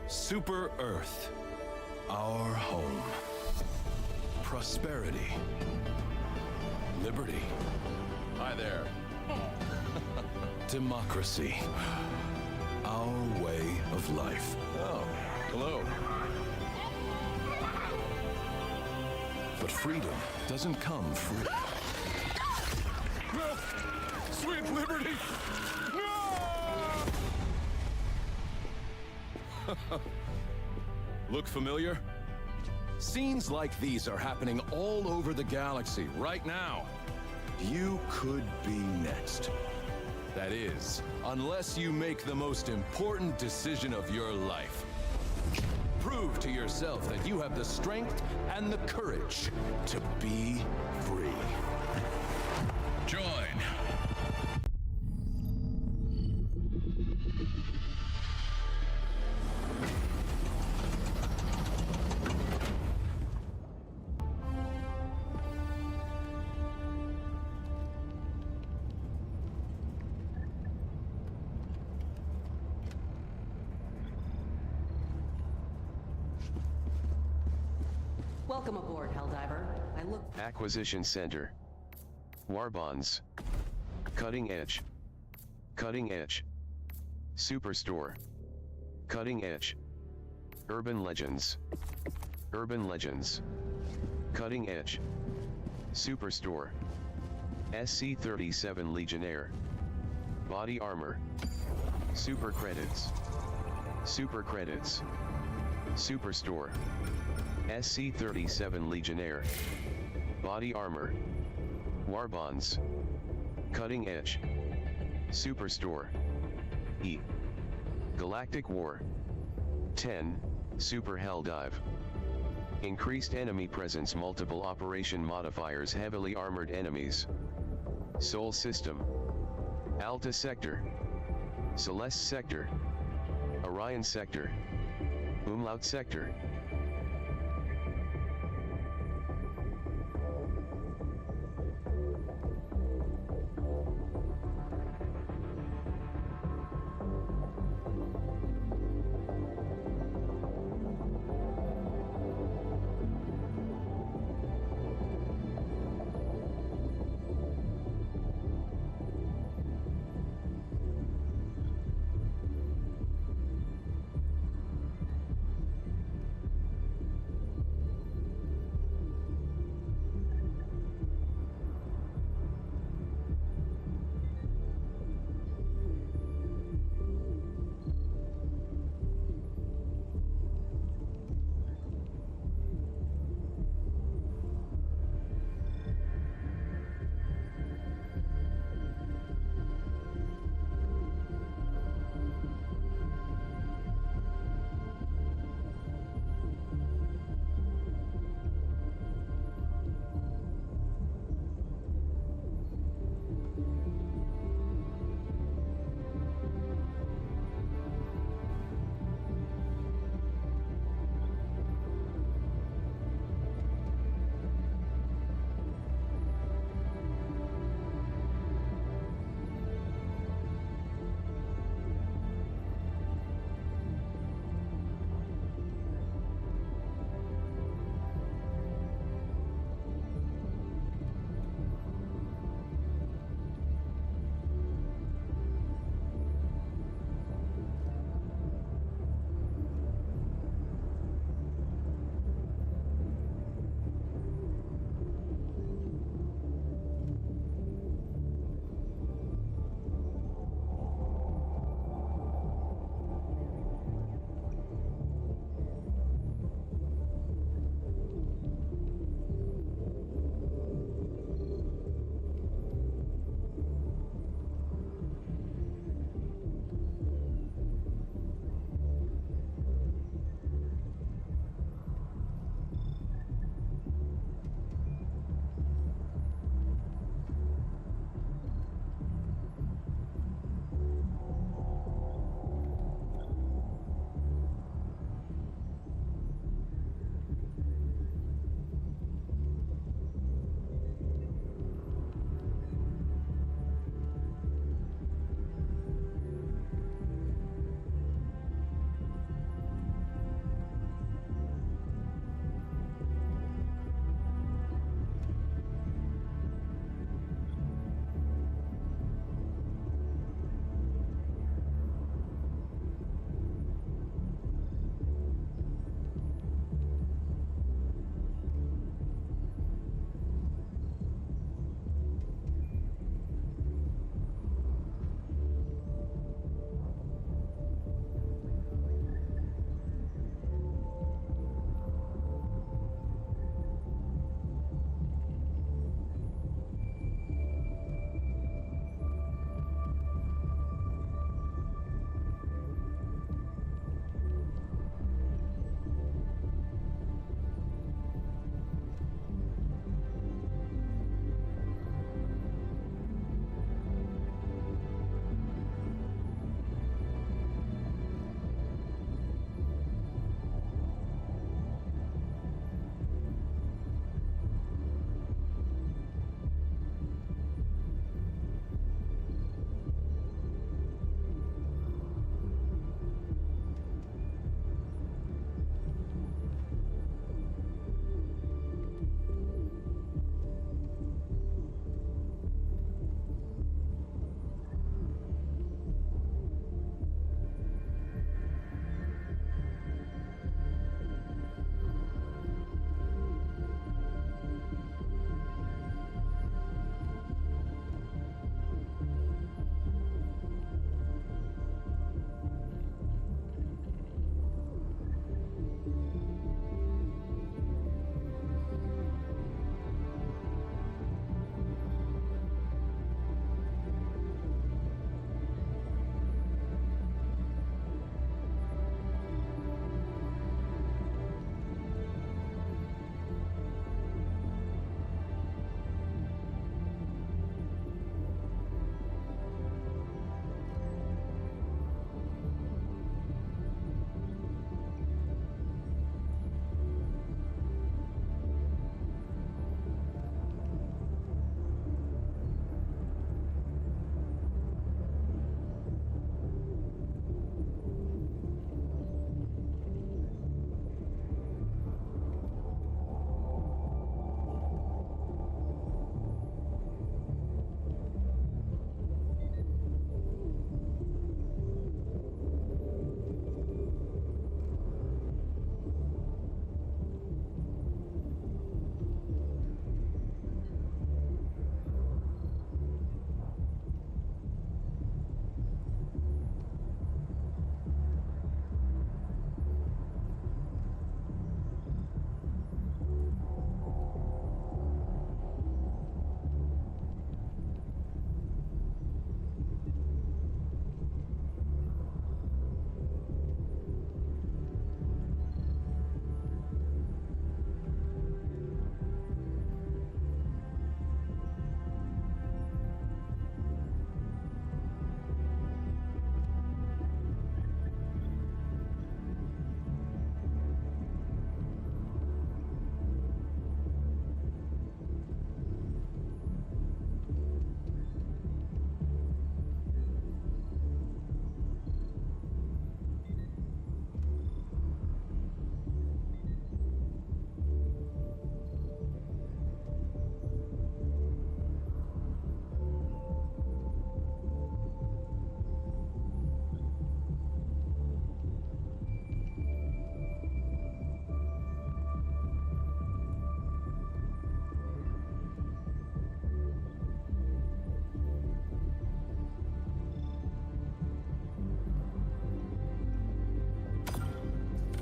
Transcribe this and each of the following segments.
Super Earth, our home. Prosperity. Liberty. Hi there. Democracy. Our way of life. Oh, hello. But freedom doesn't come free. No! Sweet liberty! No! Look familiar? Scenes like these are happening all over the galaxy right now. You could be next. That is, unless you make the most important decision of your life. Prove to yourself that you have the strength and the courage to be free. Join. Welcome aboard, Helldiver. Acquisition Center. Warbonds. Cutting Edge. Cutting Edge. Superstore. Cutting Edge. Urban Legends. Urban Legends. Cutting Edge. Superstore. SC-37 Legionnaire. Body Armor. Super Credits. Super Credits. Superstore. SC-37 Legionnaire. Body Armor. Warbonds. Cutting Edge. Superstore. E. Galactic War. 10. Super Helldive. Increased enemy presence, multiple operation modifiers, heavily armored enemies. Sol System. Alta Sector. Celeste Sector. Orion Sector. Umlaut Sector.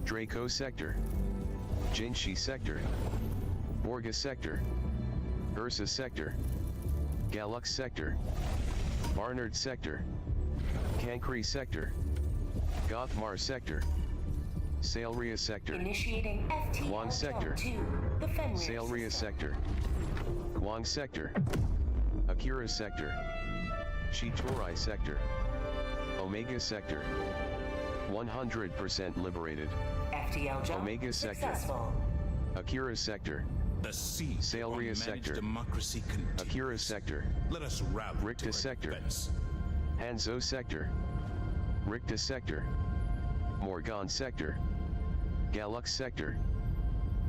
Draco Sector, Jinshi Sector, Borga Sector, Ursa Sector, Galux Sector, Barnard Sector, Cancri Sector, Gothmar Sector, Sailria Sector, Initiating FTL Guang Sector, to the Fenrir Sailria system. Sector, Guang Sector, Akira Sector, Shitorai Sector, Omega Sector, 100% liberated, FTL jump Omega Sector. successful. Akira Sector, The siege Sailria on Sector. managed democracy continues. Akira Sector, Let us rally Ricta to our Sector. defense. Hanzo Sector, Ricta Sector, Morgan Sector, Galux Sector,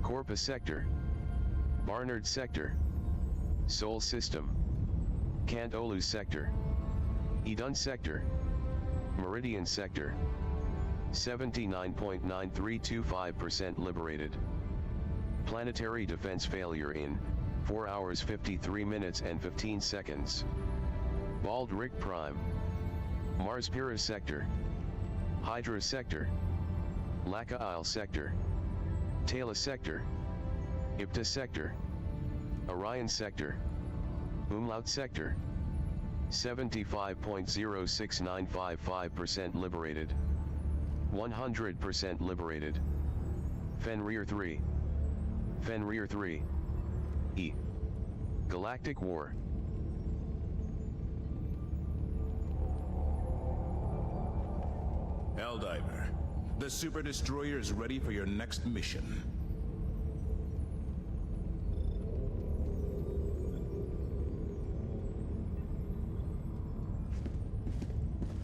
Corpus Sector, Barnard Sector, Sol System, Kantolu Sector, Edun Sector, Meridian Sector, 79.9325% liberated. Planetary defense failure in 4 hours 53 minutes and 15 seconds. Bald Rick Prime, Mars Pyrrhus Sector, Hydra Sector, Laka Isle Sector, Tala Sector, Ipta Sector, Orion Sector, Umlaut Sector, 75.06955% liberated, 100% liberated. Fenrir 3, Fenrir 3, E. Galactic War. Helldiver, the Super Destroyer is ready for your next mission.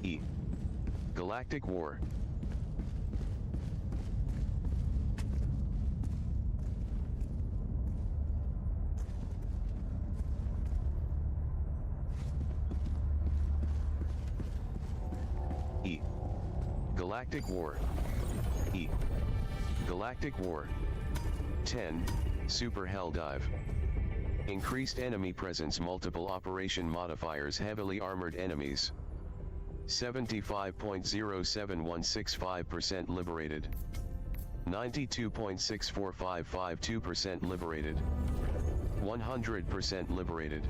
E. Galactic War. E. Galactic War. E. Galactic War. 10. Super Helldive. Increased enemy presence, multiple operation modifiers, heavily armored enemies. 75.071655% liberated. 92.645552% liberated. 100% liberated.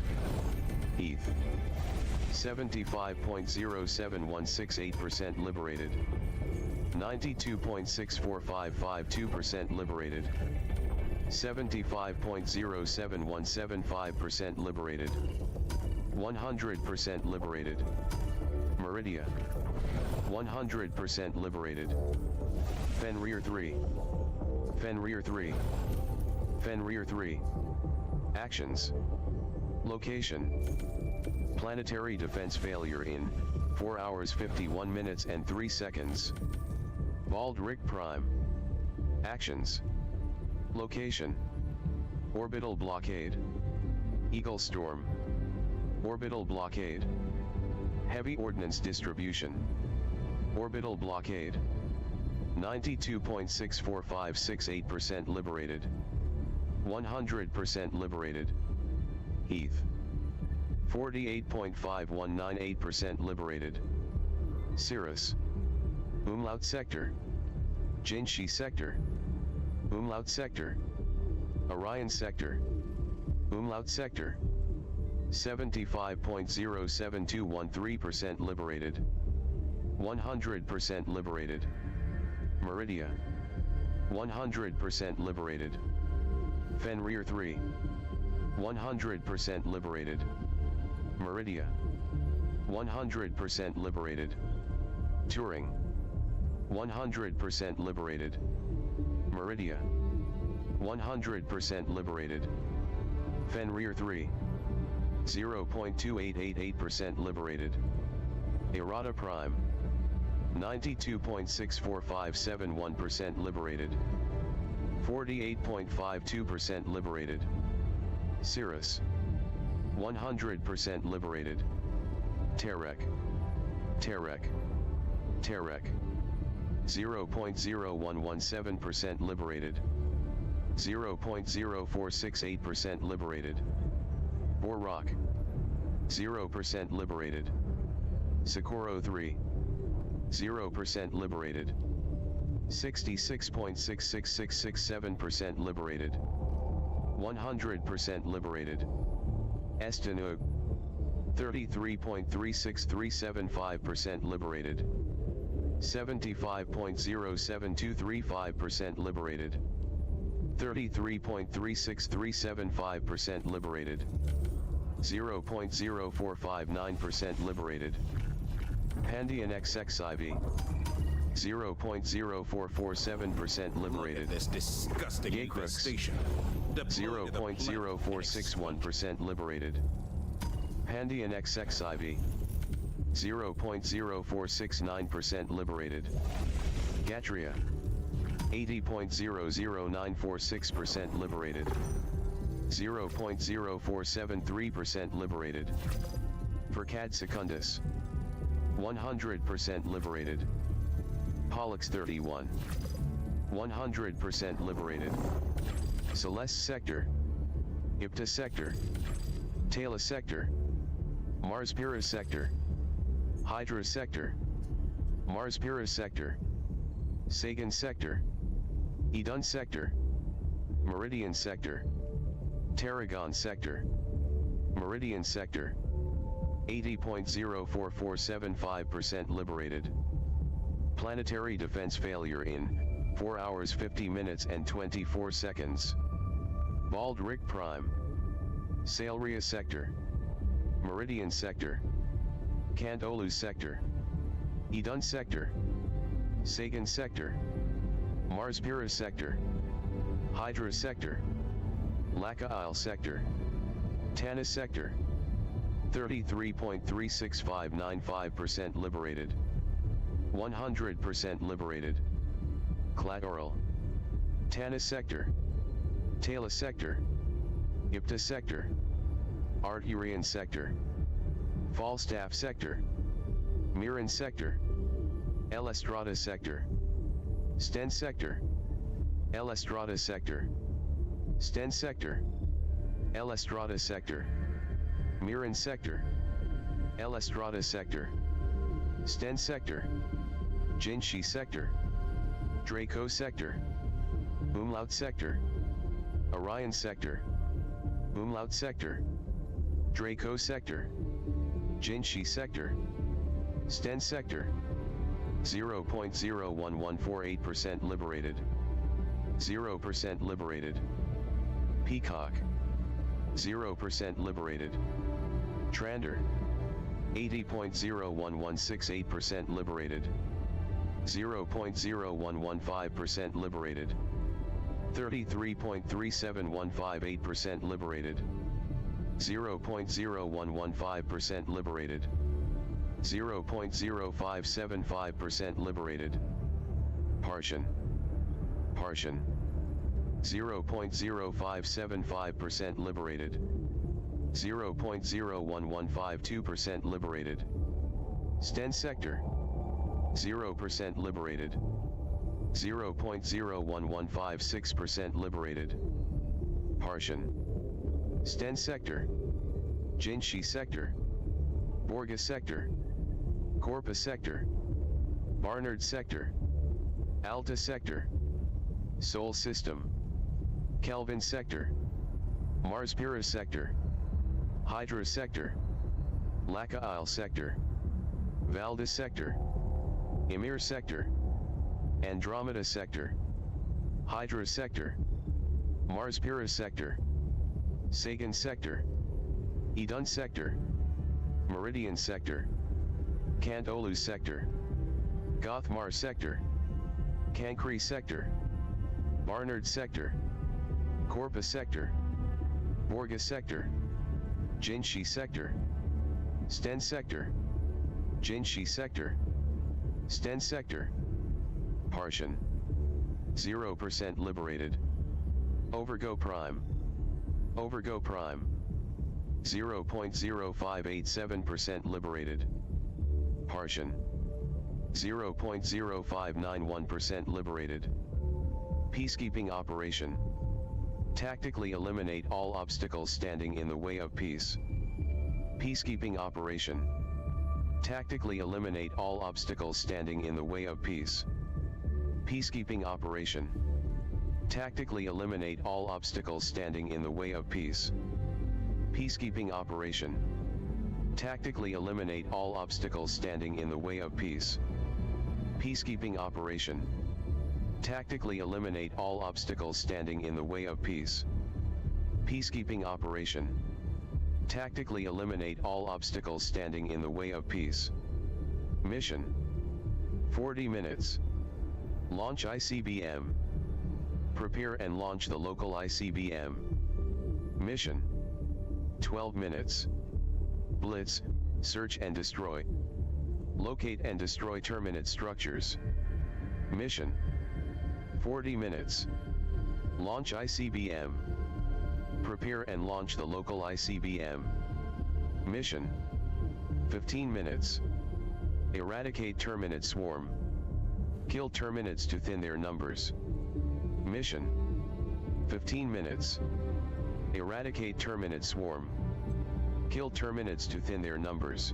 ETH. 75.071688% liberated. 92.645552% liberated. 75.071755% liberated. 100% liberated. Meridia. 100% liberated. Fenrir 3. Fenrir 3. Fenrir 3. Actions. Location. Planetary defense failure in 4 hours 51 minutes and 3 seconds. Bald Rick Prime. Actions. Location. Orbital blockade. Eagle Storm. Orbital blockade. Heavy ordnance distribution. Orbital blockade. 92.645688% liberated. 100% liberated. Heath. 48.5198% liberated. Cirrus. Umlaut Sector. Jinshi Sector. Umlaut Sector. Orion Sector. Umlaut Sector. 75.07213% liberated. 100% liberated. Meridia. 100% liberated. Fenrir 3. 100% liberated. Meridia. 100% liberated. Turing. 100% liberated. Meridia. 100% liberated. Fenrir 3. 0.2888% liberated. Errata Prime. 92.6457% liberated. 48.52% liberated. Cirrus. 100% liberated. Terek. Terek. Terek. 0.0117% liberated. 0.0468% liberated. Borok. 0% liberated. Socorro 3. 0% liberated. 66.66667% liberated. 100% liberated. Estanug. 33.363775% liberated. 75.07235% liberated. 33.36375% liberated. 0.0459% liberated. Pandion XXIV. 0.0447% liberated. This disgusting Yakrux. infestation. Deploy to the planet. 0.0461% liberated. Pandion XXIV. 0.0469% liberated. Gatria. 80.00946% liberated. 0.0473% liberated. Vercad Secundus. 100% liberated. Pollux 31. 100% liberated. Celeste Sector. Ipta Sector. Taela Sector. Mars Pyrrhus Sector. Hydra Sector. Mars Pyrrhus Sector. Sagan Sector. Edun Sector. Meridian Sector. Tarragon Sector. Meridian Sector. 80.04475% liberated. Planetary defense failure in 4 hours 50 minutes and 24 seconds. Baldric Prime. Sailria Sector. Meridian Sector. Cantolu Sector. Edun Sector. Sagan Sector. Mars Pyrrhus Sector. Hydra Sector. Laka Isle Sector. Tanis Sector. 33.36595% liberated. 100% liberated. Cladoral. Tanis Sector. Taela Sector. Ipta Sector. Arturian Sector. Falstaff Sector. Miran Sector. El Estrada Sector. Sten Sector. El Estrada Sector. Sten Sector. El Estrada Sector. Miran Sector. El Estrada Sector. Sten Sector. Jinshi Sector. Draco Sector. Umlaut Sector. Orion Sector. Umlaut Sector. Draco Sector. Jinshi Sector. Sten Sector. 0.01148% liberated. 0% liberated. Peacock. 0% liberated. Trander. 80.01168% liberated. 0.01115% liberated. 33.37158% liberated. 0.0115% liberated. 0.0575% liberated. Partian. Partian. 0.0575% liberated. 0.01152% liberated. Sten Sector. 0% liberated. 0.01156% liberated. Partian. Sten Sector. Jinshi Sector. Borga Sector. Corpus Sector. Barnard Sector. Alta Sector. Sol System. Kelvin Sector. Mars Pyrrhus Sector. Hydra Sector. Laka Isle Sector. Valdis Sector. Emir Sector. Andromeda Sector. Hydra Sector. Mars Pyrrhus Sector. Sagan Sector. Edun Sector. Meridian Sector. Cantolu Sector. Gothmar Sector. Cancri Sector. Barnard Sector. Corpus Sector. Borga Sector. Jinshi Sector. Sten Sector. Jinshi Sector. Sten Sector. Partian. 0% liberated. Overgo Prime. Overgo Prime. 0.0587% liberated. Partian. 0.0591% liberated. Peacekeeping Operation. Tactically eliminate all obstacles standing in the way of peace. Peacekeeping Operation. Tactically eliminate all obstacles standing in the way of peace. Peacekeeping operation. Tactically eliminate all obstacles standing in the way of peace. Peacekeeping operation. Tactically eliminate all obstacles standing in the way of peace. Peacekeeping operation. Tactically eliminate all obstacles standing in the way of peace. Peacekeeping operation. Tactically eliminate all obstacles standing in the way of peace. Mission. 40 minutes. Launch ICBM. Prepare and launch the local ICBM. Mission. 12 minutes. Blitz, search and destroy. Locate and destroy terminate structures. Mission. 40 minutes. Launch ICBM. Prepare and launch the local ICBM. Mission. 15 minutes. Eradicate terminate swarm. Kill terminates to thin their numbers. Mission. 15 minutes. Eradicate terminate swarm. Kill terminates to thin their numbers.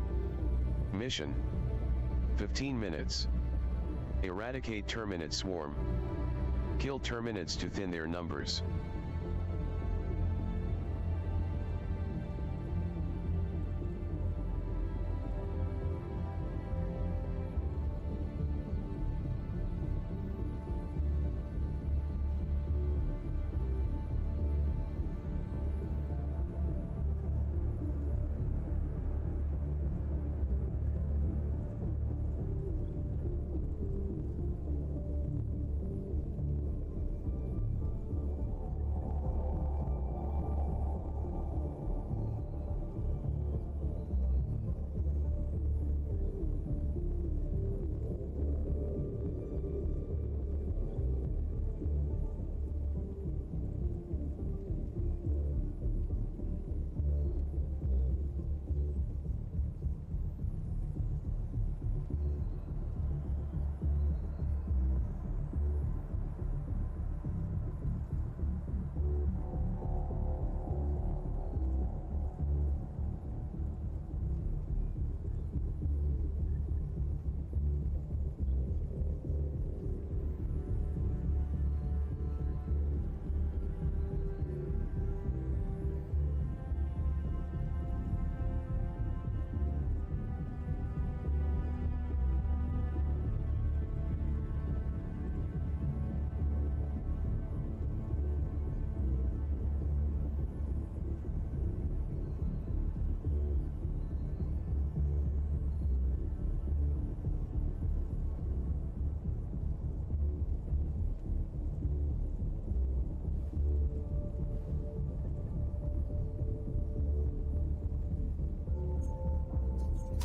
Mission. 15 minutes. Eradicate terminate swarm. Kill terminates to thin their numbers.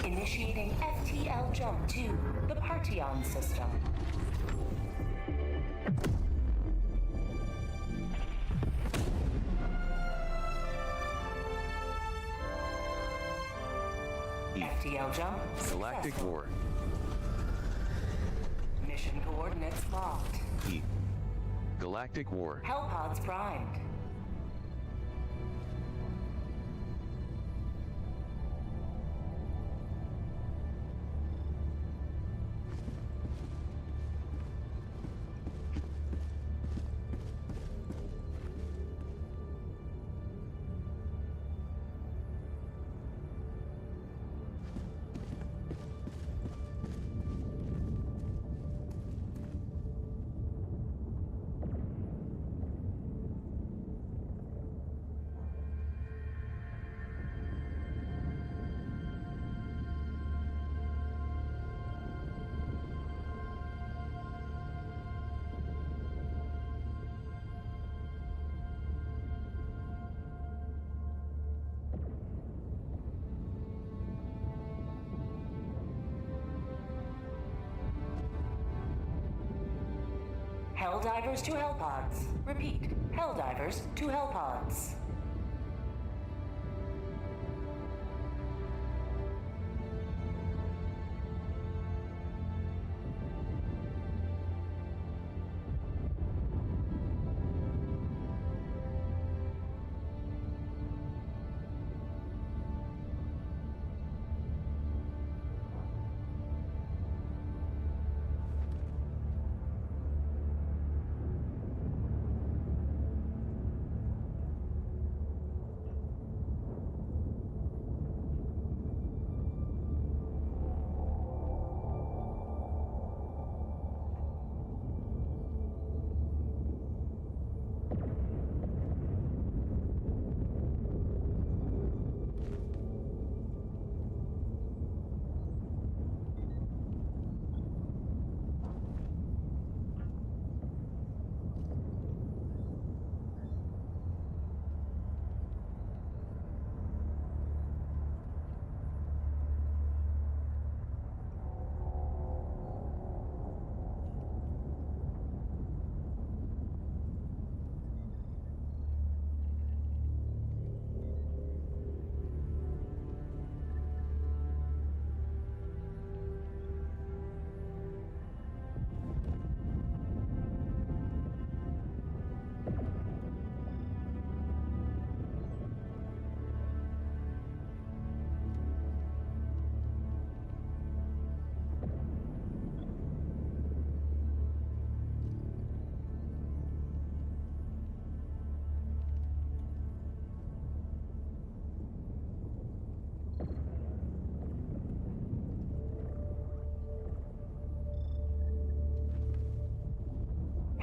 Initiating FTL jump to the Partion system. FTL jump Galactic successful. War. Mission coordinates locked. E. Galactic War. Hellpods primed. Helldivers to Hellpods. Repeat, Helldivers to Hellpods.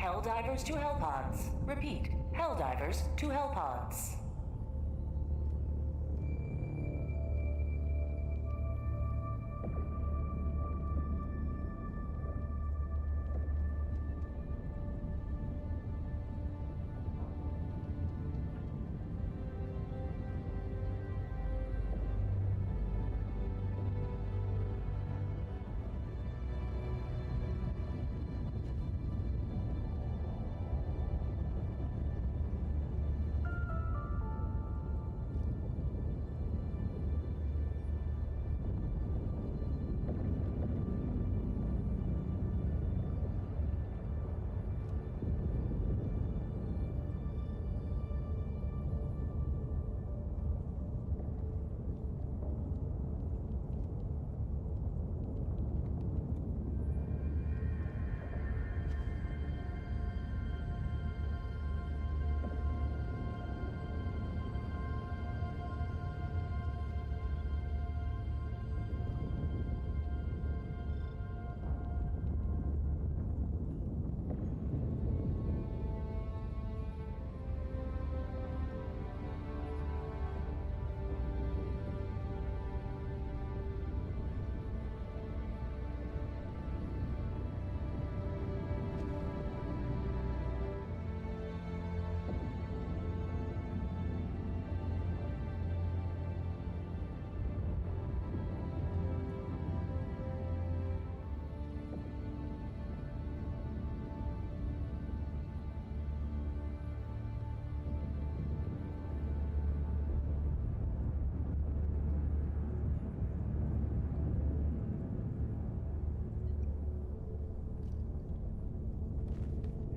Helldivers to Hellpods. Repeat, Helldivers to Hellpods.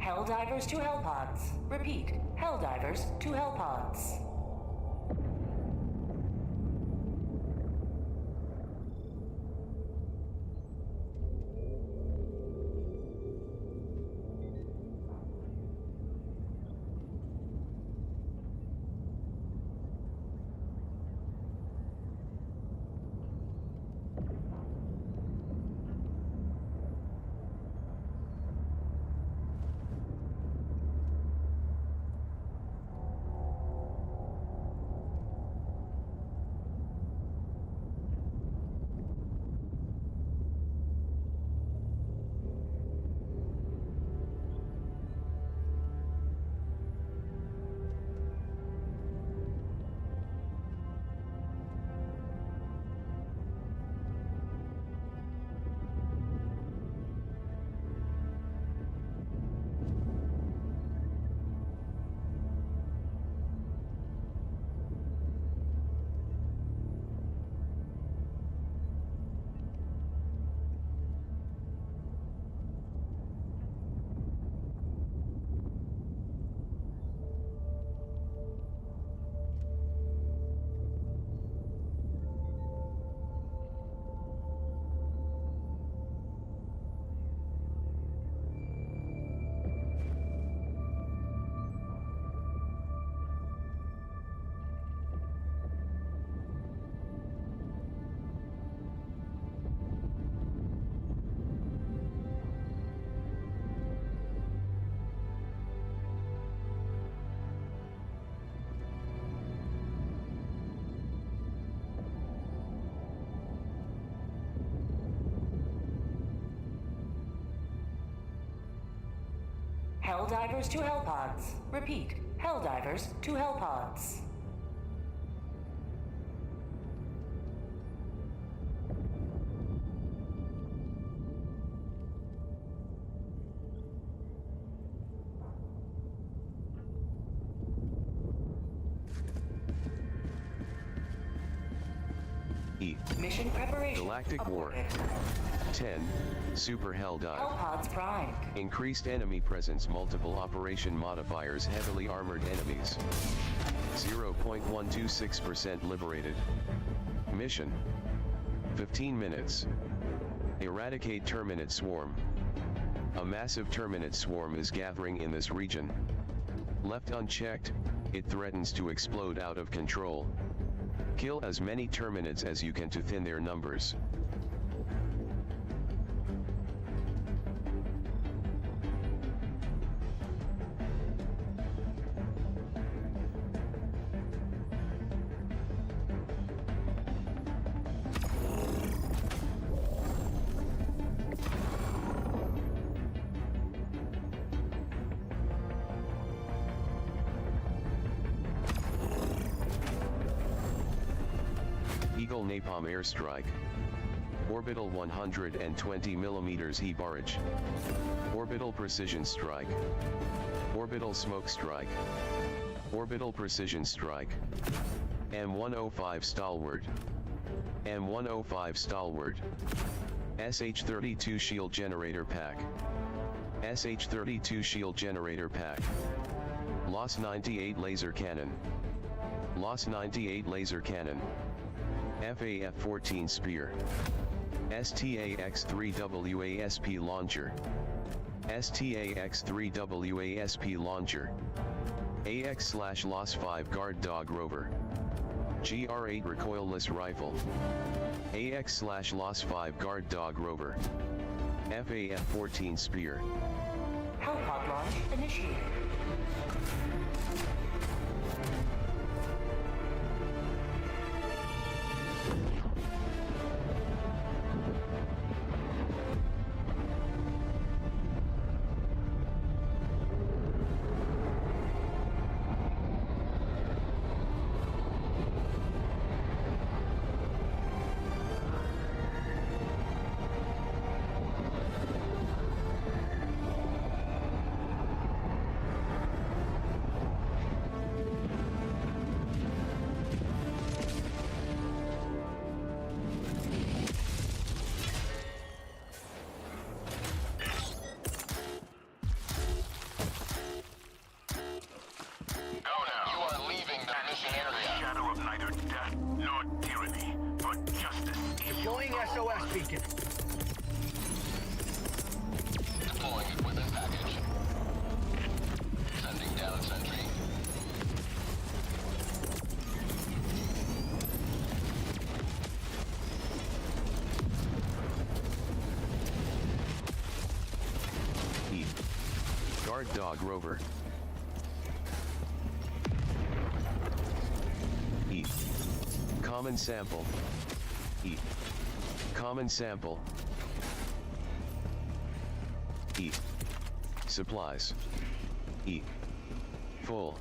Helldivers to Hellpods. Repeat, Helldivers to Hellpods. Helldivers to Hellpods. Repeat, Helldivers to Hellpods. E. Mission preparation. Galactic War. aborted. 10. Super Helldive. Hellpods primed. Increased enemy presence, multiple operation modifiers, heavily armored enemies. 0.126% liberated. Mission. 15 minutes. Eradicate Terminate Swarm. A massive Terminate swarm is gathering in this region. Left unchecked, it threatens to explode out of control. Kill as many Terminates as you can to thin their numbers. Orbital Napalm Airstrike. Orbital 120 mm HE Barrage. Orbital Precision Strike. Orbital Smoke Strike. Orbital Precision Strike. M105 Stalwart. M105 Stalwart. SH-32 Shield Generator Pack. SH-32 Shield Generator Pack. LOS-98 Laser Cannon. LOS-98 Laser Cannon. FAF-14 Spear. STA-X3 WASP Launcher. STA-X3 WASP Launcher. AX/LOS-5 Guard Dog Rover. GR8 Recoilless Rifle. AX/LOS-5 Guard Dog Rover. FAF-14 Spear. Hellpod launch initiated. Shadow of neither death nor tyranny, but justice. Deploying SOS beacon. Deploying equipment package. Sending down sentry. E. Guard Dog Rover. E. Common Sample. E. Common Sample. E. Supplies. E. Full.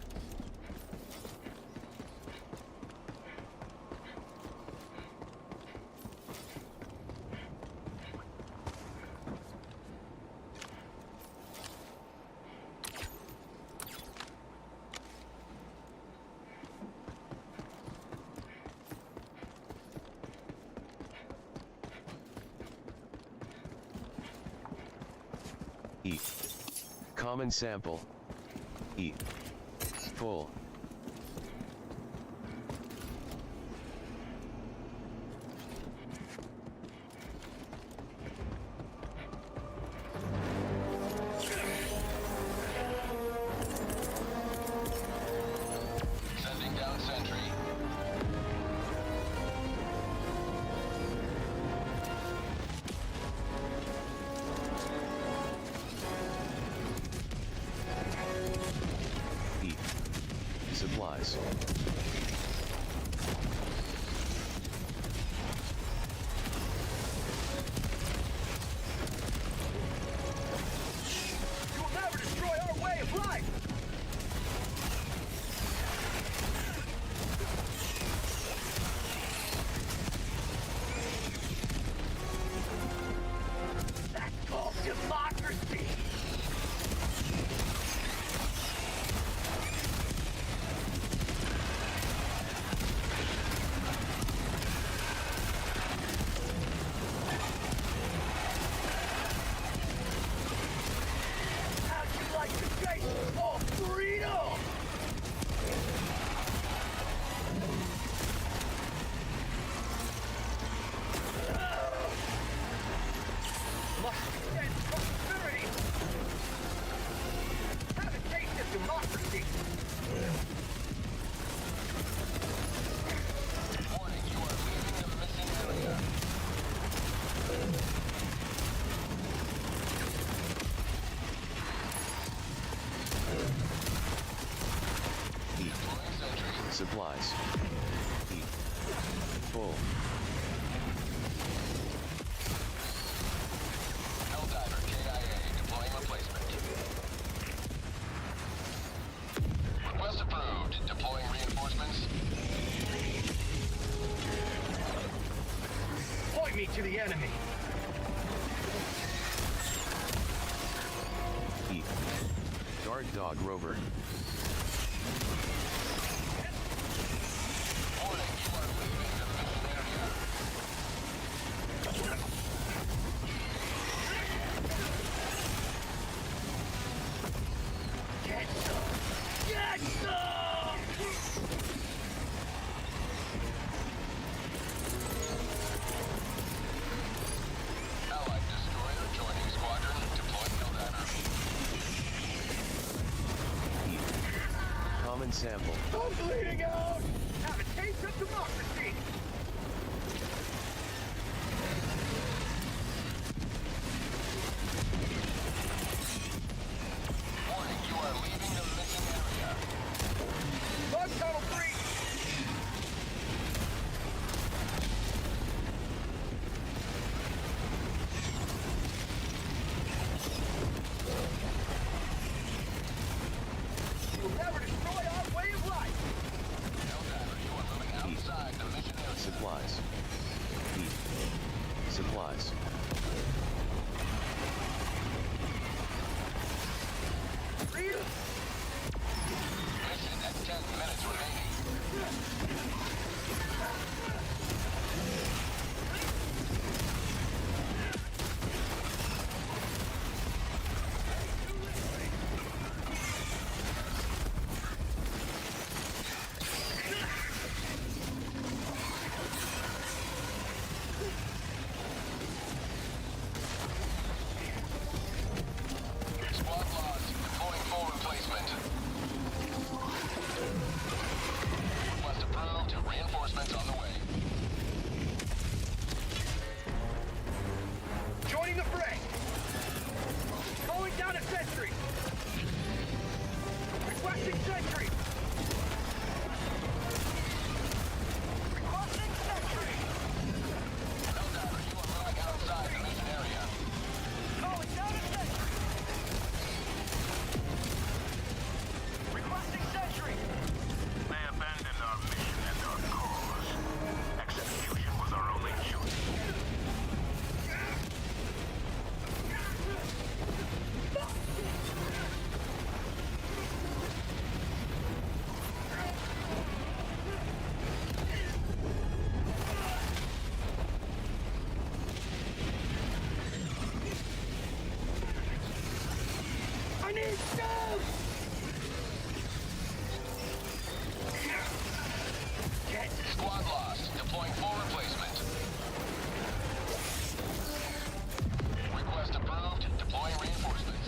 E. Common Sample. E. Full. Sending down sentry. E. Supplies. You will never destroy our way of life! That's called democracy! How'd you like to taste of freedom? Must end prosperity! Have a taste of democracy! Warning, you are leaving the mission area. E. Deploying sentry. Supplies. E. Full. Helldiver KIA deploying replacement. Request approved. Deploying reinforcements. to the enemy. Heat. Guard dog rover. Warning, you are leaving the mission area. Get some! Get some! Allied destroyer joining squadron. Deploying Helldiver. Heat. Common sample. I'm bleeding out! Have a taste of democracy! Warning, you are leaving the mission area. Bug tunnel free! You will never destroy our way of life! Helldiver, you are moving outside the mission area. Supplies. Heat. Supplies. Real? Mission at 10 minutes remaining. Squad lost. Deploying full replacement. Request approved. Reinforcements on the way. Joining the fray! Calling down a sentry! Requesting sentry! Requesting sentry! Helldiver, you are moving outside the mission area. Calling down a sentry! Requesting sentry! They abandoned our mission and our cause. Execution was our only choice. I need stone! Get Squad lost. Deploying full replacement. Request approved. Deploying reinforcements.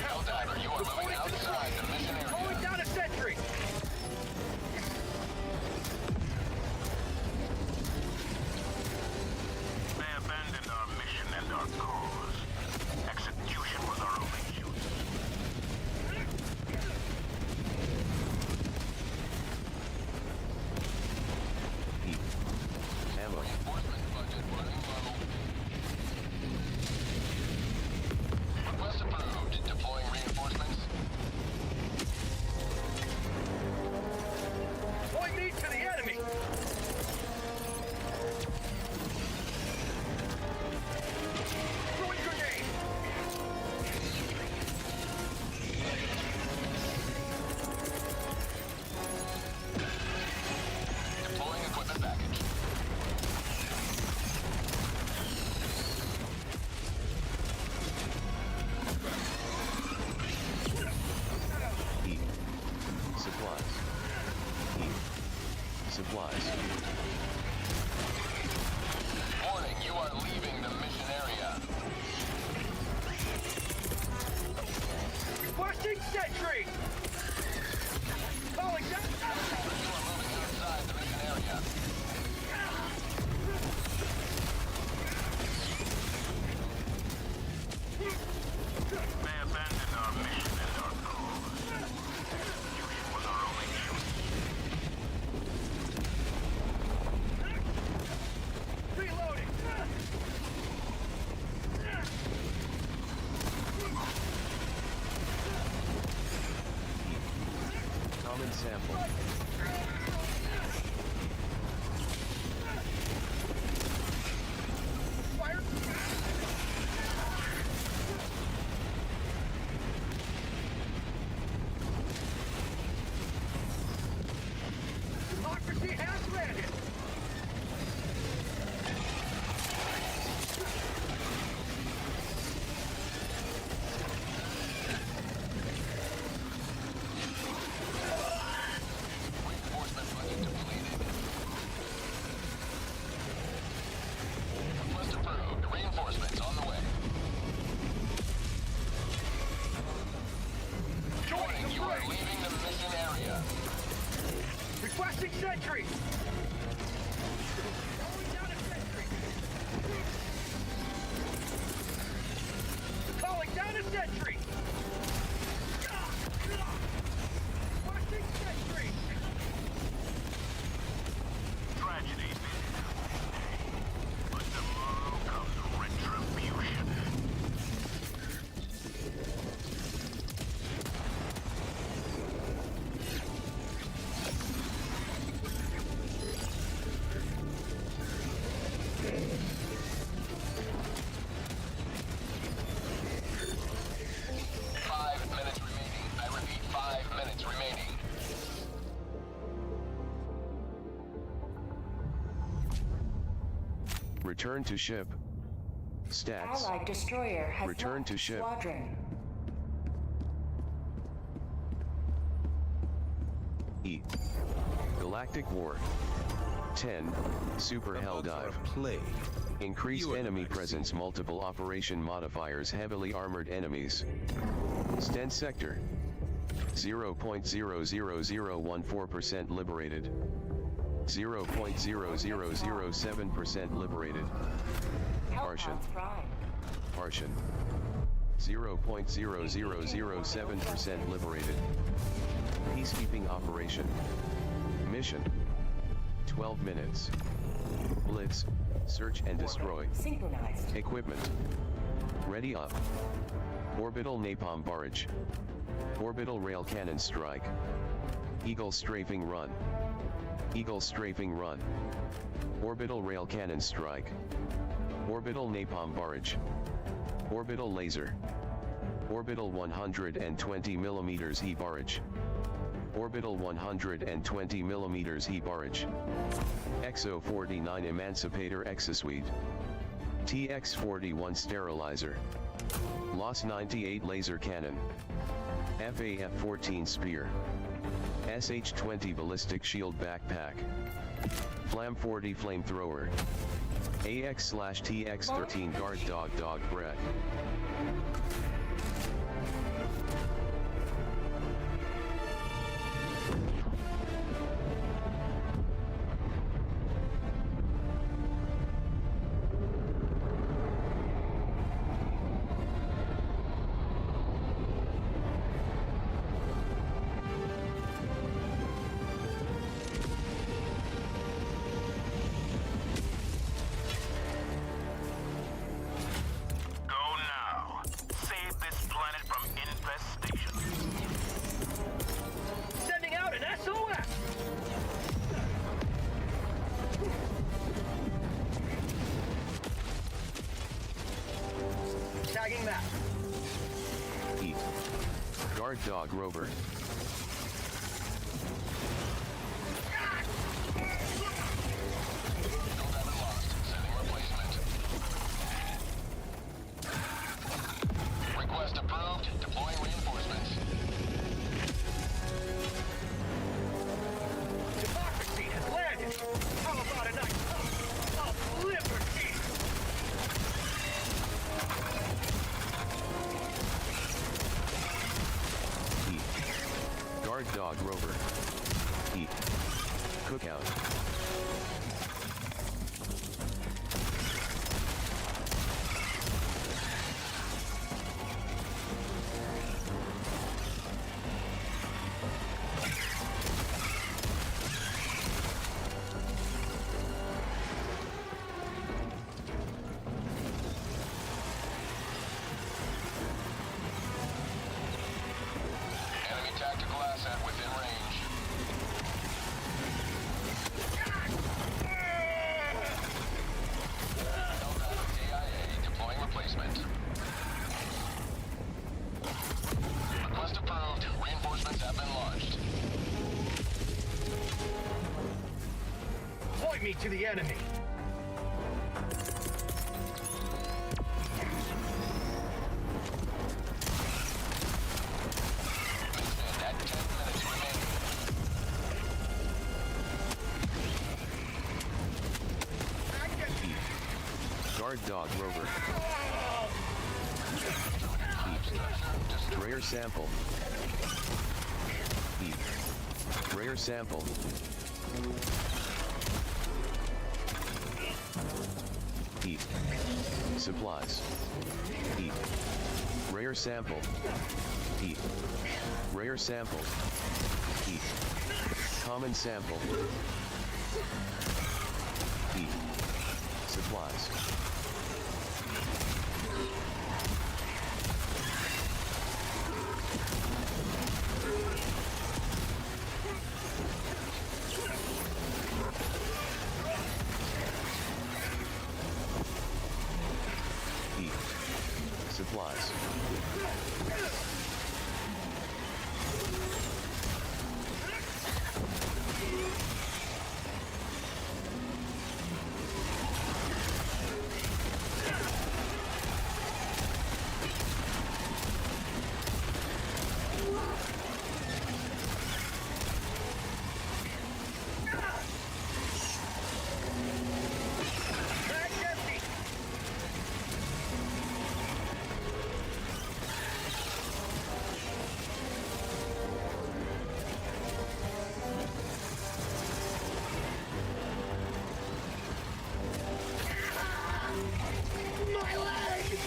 Helldiver, you are moving outside the mission calling area. down a sentry! They abandoned our mission and our cause. Execution was our only choice. Heat. Ammo. Reinforcement budget running low. Request approved. Deploying reinforcements. Point me to the enemy! Throwing grenade! Deploying equipment package. Heat. Supplies. Heat. Supplies. Warning, you are leaving the mission area. Requesting sentry! Calling down... You are moving outside the mission area. They abandoned our mission and our cause. Execution was our only choice. Reloading! Common sample. Return to ship. Stats. Allied destroyer has Return left to ship. squadron. E. Galactic War. 10. Super Helldive. Plague. Increased You are enemy next. presence, multiple operation modifiers, heavily armored enemies. Sten sector. 0.00014% liberated. 0.0007% liberated. Partian. Hellpods prime. Partian. 0.0007% liberated. Peacekeeping operation. Mission. 12 minutes. Blitz. Search and destroy. Synchronized. Equipment. Ready up. Orbital napalm barrage. Orbital rail cannon strike. Eagle strafing run. Eagle strafing run. Orbital rail cannon strike. Orbital napalm barrage. Orbital laser. Orbital 120 mm E barrage. Orbital 120 mm E barrage. XO-49 Emancipator Exosuite. TX-41 Sterilizer. LOS 98 Laser Cannon. FAF-14 Spear. SH-20 Ballistic Shield Backpack. Flam 40 Flamethrower. AX/TX-13 Guard Dog Breath. Go now. Save this planet from infestation. Sending out an SOS! Tagging that. Eat. Guard Dog Rover. Helldivers lost. Sending replacement. Request approved. Deploying reinforcements. Democracy has landed. How about a night of liberty? Eat. Guard Dog Rover. Eat. Cookout. Enemy tactical asset within range. Helldiver KIA deploying replacement. Request approved. Reinforcements have been launched. Point me to the enemy. At 10 minutes remaining. Guard Dog Rover. Eat. Rare sample. Eat. Rare sample. Eat. Supplies. Eat. Rare sample. Eat. Rare sample. Eat. Common sample. Eat. Supplies. Eat. Supplies. my leg!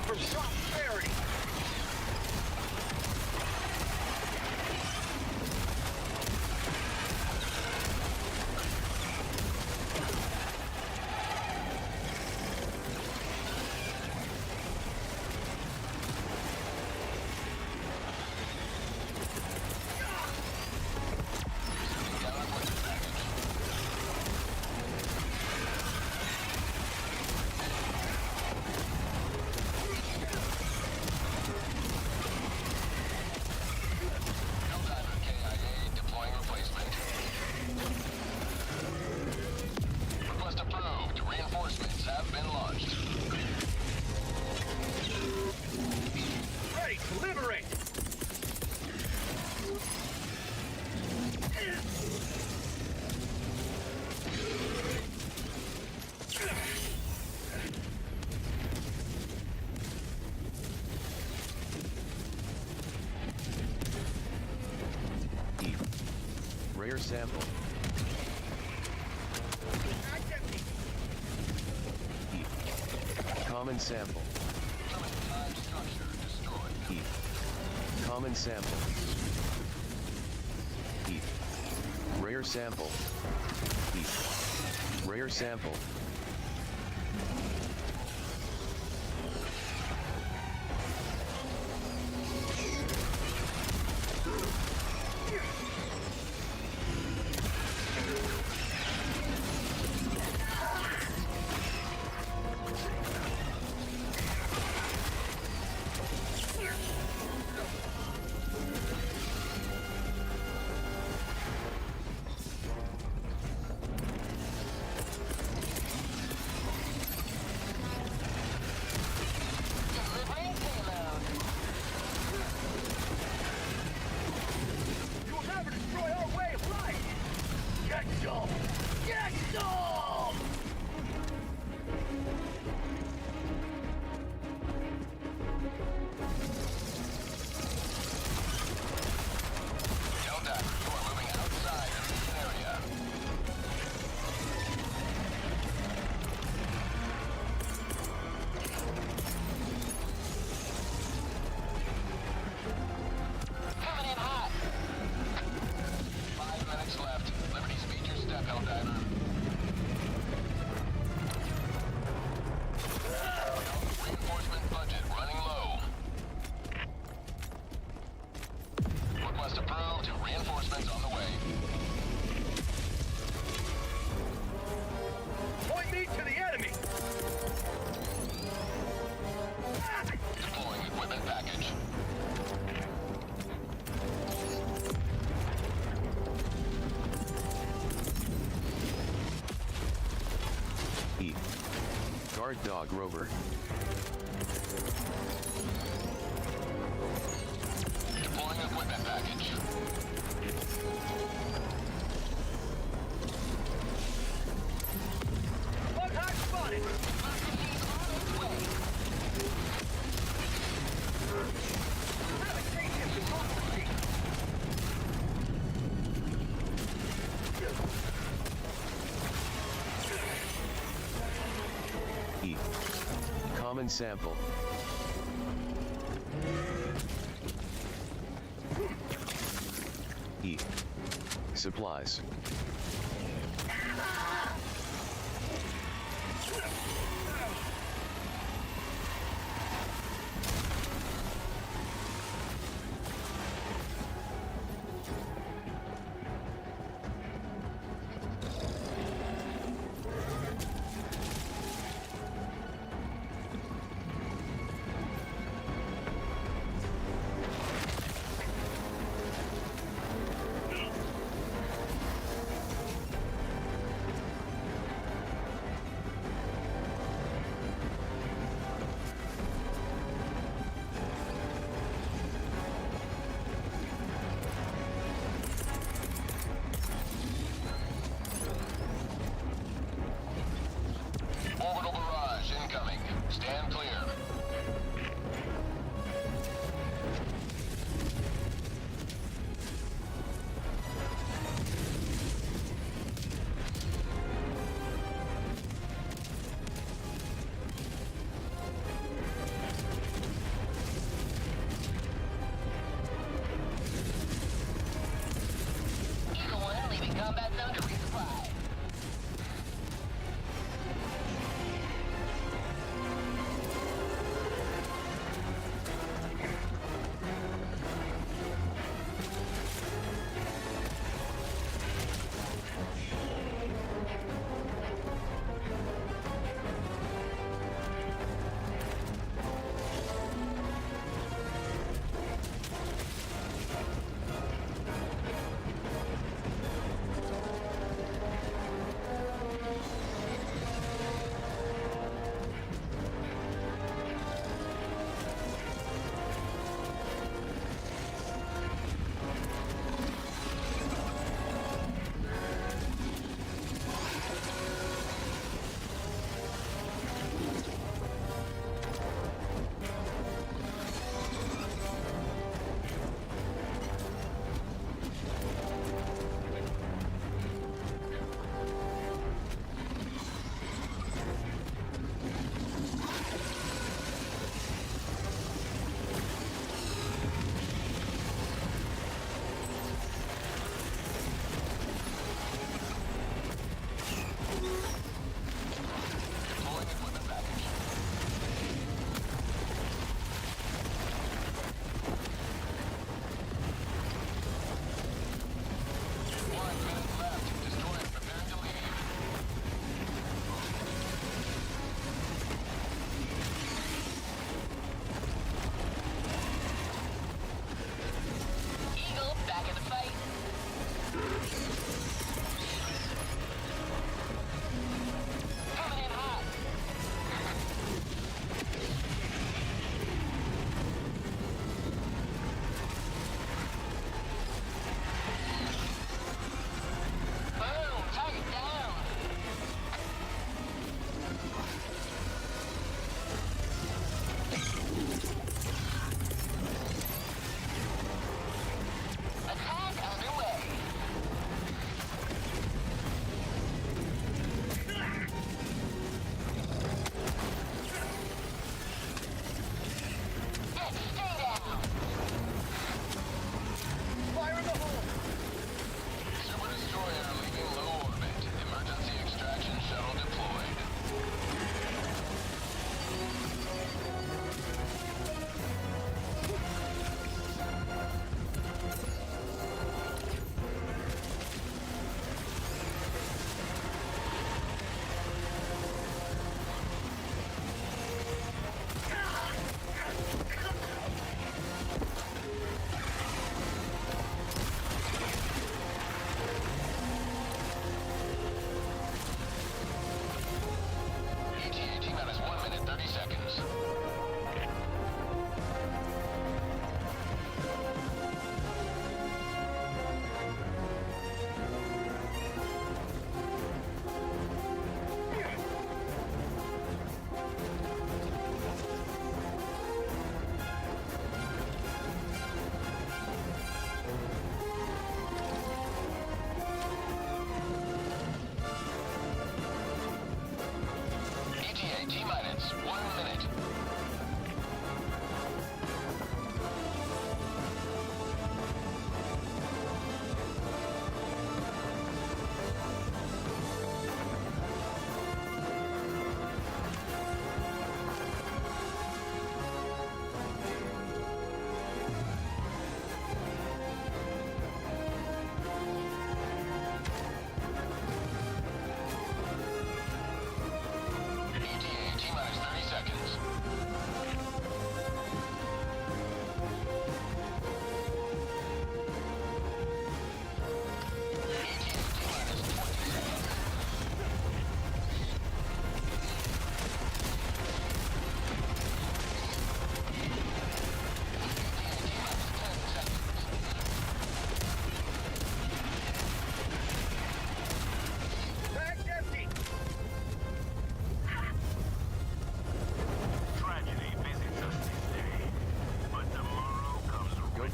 For prosperity! Helldiver KIA deploying replacement. Request approved. Reinforcements have been launched. Ready to liberate! E. Rare sample. E. Common sample. Time structure destroyed. E. Common sample. E. Rare sample. E. Rare sample. You will never destroy our way of life! Get some! Get some! Helldiver, you are moving outside the mission area. Coming in hot. 5 minutes left. Liberty speed your step, Helldiver. Reinforcement budget running low. Request approved. Reinforcements on the way. Point me to the enemy! Deploying equipment package. E. Guard dog rover. Deploying equipment package. Bug hive spotted! Habitation democracy! E. Common sample. E. Supplies.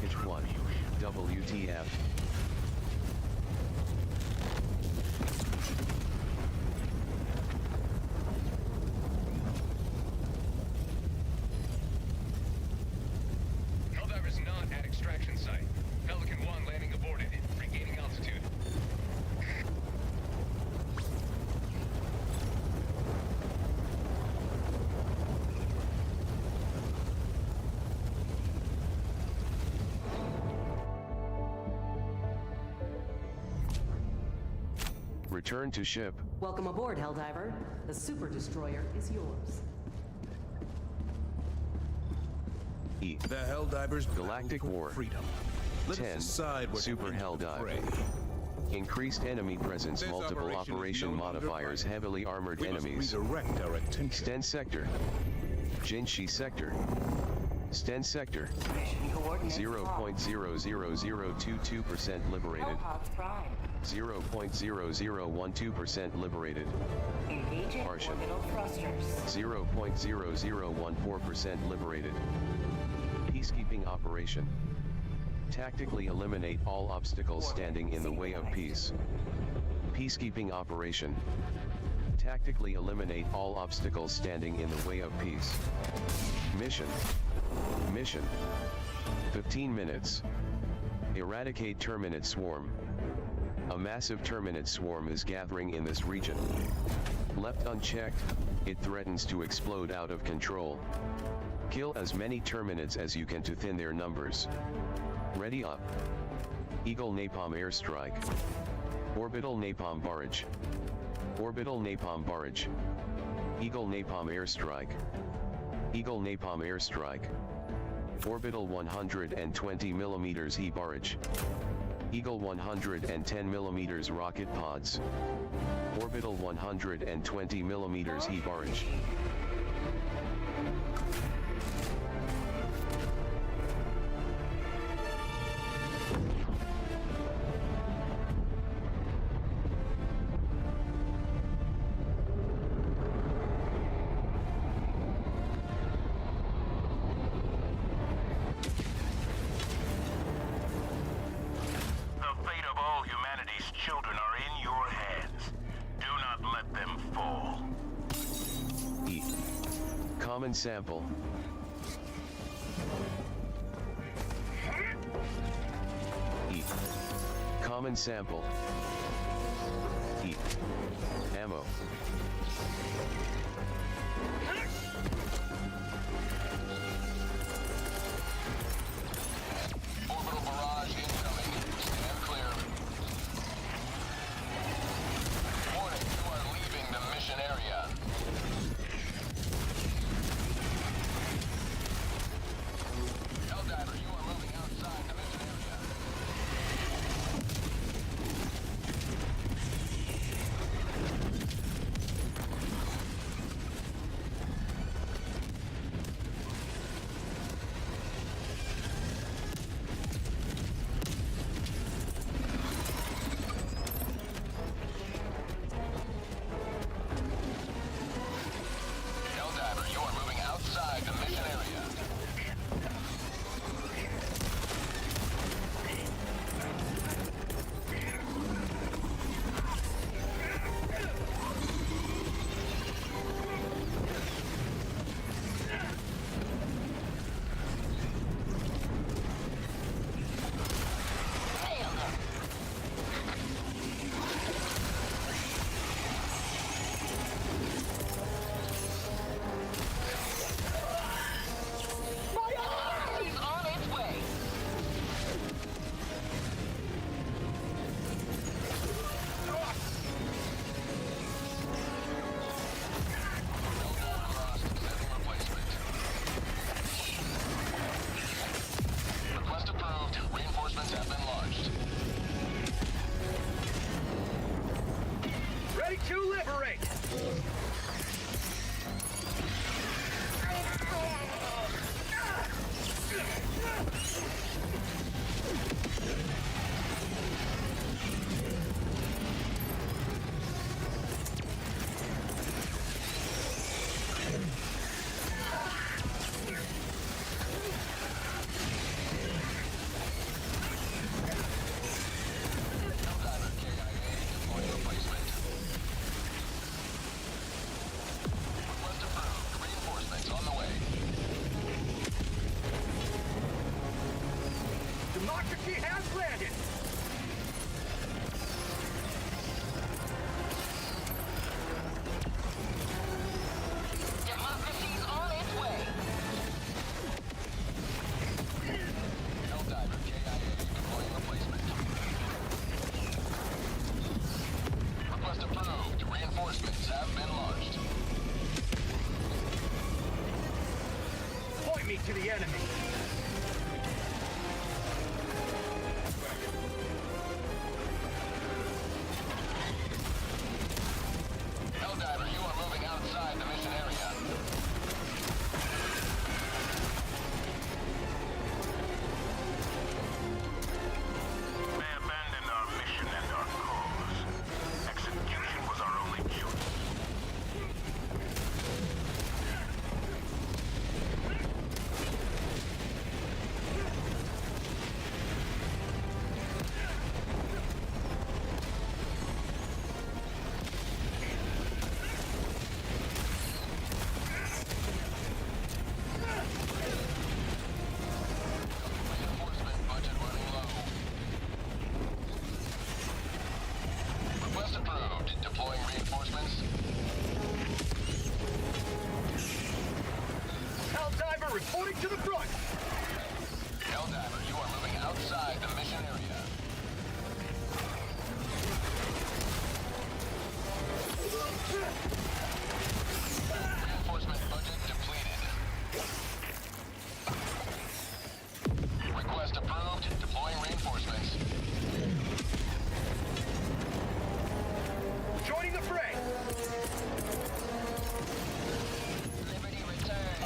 Package 1. WTF. Helldivers not at extraction site. Pelican 1 landing aborted. Regaining altitude. Return to ship. Welcome aboard, Helldiver. The super destroyer is yours. E. The Helldivers Galactic battle for War. freedom. Let 10. us decide where to Super enter the Helldive. fray. Increased enemy presence. This Multiple operation is operation no longer modifiers. vital. Heavily armored We must enemies. redirect our attention. Sten Sector. Jinshi Sector. Sten Sector. Mission coordinates locked. 0.00022% liberated. Hellpods prime. 0.0012% liberated. Engaging Martian. orbital thrusters. 0.0014% liberated. Peacekeeping operation. Tactically eliminate all obstacles standing in the way of peace. Peacekeeping operation. Tactically eliminate all obstacles standing in the way of peace. Mission. Mission. 15 minutes. Eradicate Terminate Swarm. A massive Terminate swarm is gathering in this region. Left unchecked, it threatens to explode out of control. Kill as many Terminates as you can to thin their numbers. Ready up. Eagle Napalm Airstrike. Orbital Napalm Barrage. Orbital Napalm Barrage. Eagle Napalm Airstrike. Eagle Napalm Airstrike. Orbital 120 mm He Barrage. Eagle 110 mm rocket pods. Orbital 120 mm He Barrage. The fate of all humanity's children are in your hands. Do not let them fall. E. Common sample. E. Common sample. E. Ammo. Orbital barrage incoming. Stand clear. Warning, you are leaving the mission area. Helldiver, you are moving outside the mission area. Democracy has landed! Democracy's on its way. Helldiver KIA deploying replacement. Request approved. Reinforcements have been launched. Point me to the enemy! Helldiver, you are moving outside the mission area. They abandoned our mission and our cause. Execution was our only choice. Reinforcement budget running low. Request approved. Deploying reinforcements. Helldiver reporting to the front! Helldiver, you are moving outside the mission area. Reinforcement budget depleted. Request approved. Deploying reinforcements. Joining the fray! Liberty return.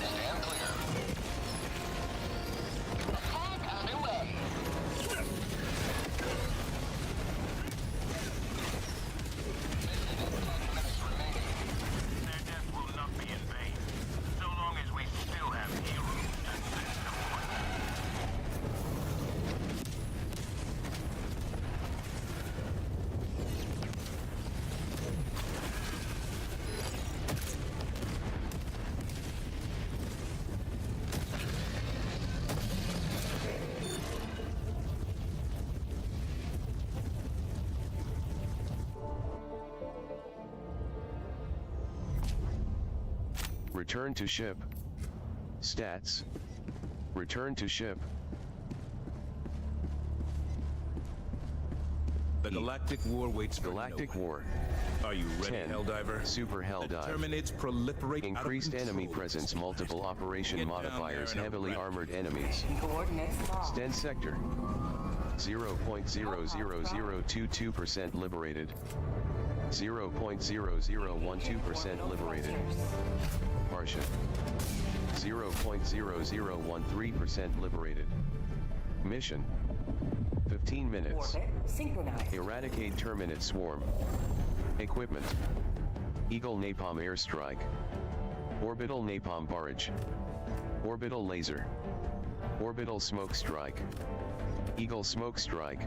Stand clear. Attack underway. Minutes remaining. Their death will not be in vain, so long as we still have heroes to send them on. Return to ship. Stats. Return to ship. The Galactic War waits for Galactic no one. War. Are you ready, 10. Helldiver? Super Helldive. Terminates proliferate Increased out of enemy control. presence, multiple operation Get down modifiers, there and heavily erect. armored enemies. Coordinates lost. Sten sector. 0.00022% liberated. 0.0012% liberated. Martian. 0.0013% liberated. Mission. 15 minutes. Orbit synchronized. Eradicate Terminate Swarm. Equipment. Eagle Napalm Airstrike. Orbital Napalm Barrage. Orbital Laser. Orbital Smoke Strike. Eagle Smoke Strike.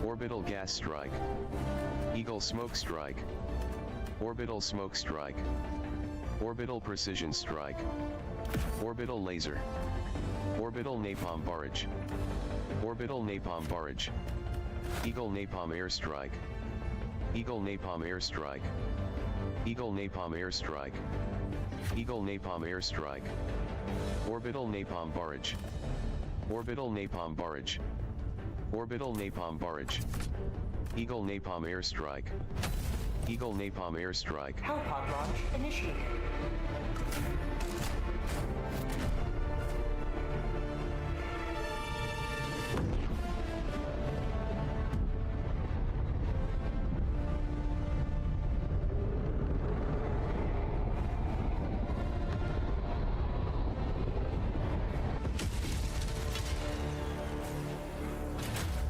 Orbital Gas Strike. Eagle Smoke Strike. Orbital Smoke Strike. Orbital Precision Strike. Orbital Laser. Orbital Napalm Barrage. Orbital Napalm Barrage. Eagle Napalm Airstrike. Eagle Napalm Airstrike. Eagle Napalm Airstrike. Eagle Napalm Airstrike. Orbital Napalm Barrage. Orbital Napalm Barrage. Orbital Napalm Barrage. Eagle Napalm Airstrike. Eagle Napalm Airstrike. Hellpod launch initiated.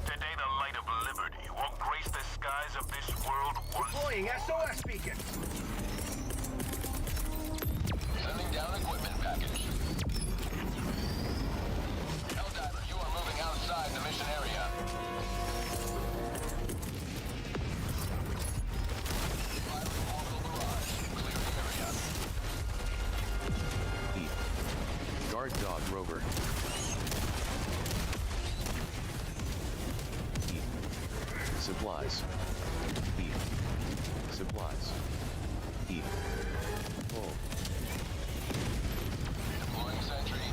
Today the light of liberty will grace the skies of this world once Deploying more. SOS beacon! Sending down equipment package. Helldiver, you are moving outside the mission area. Firing orbital barrage. Clear the area. Guard Dog Rover. Supplies. E. Supplies. E. Full. Deploying sentry.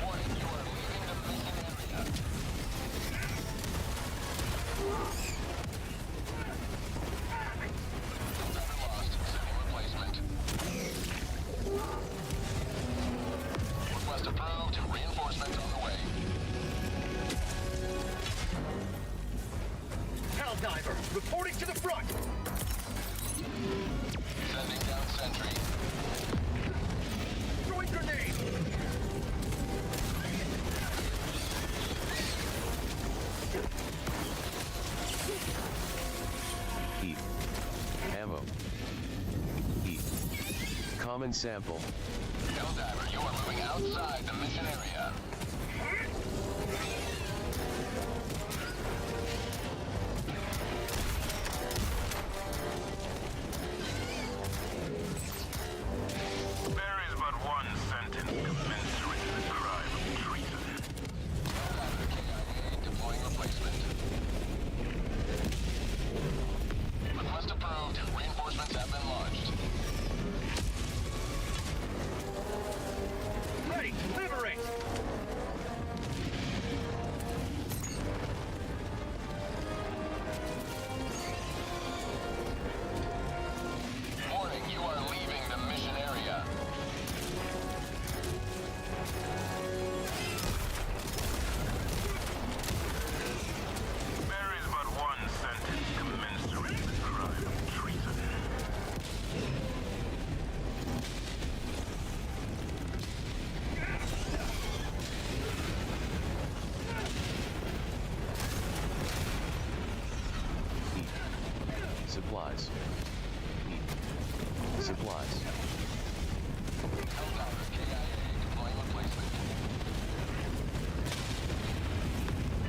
Warning, you are leaving the mission area. Helldiver lost. Sending replacement. Request approved. Reinforcements on the way. Helldiver, reporting to the front! Sending down sentry. Throwing grenade! E. Ammo. E. Common sample. Helldiver, you are moving outside the mission area. There is but one sentence commensurate with the crime of treason. Helldiver KIA deploying replacement. Request approved. Reinforcements have been launched. Ready, liberate! Warning, you are leaving the mission area. There is but one sentence commensurate with the crime of treason. E. Supplies. E. Supplies. Helldiver KIA deploying replacement.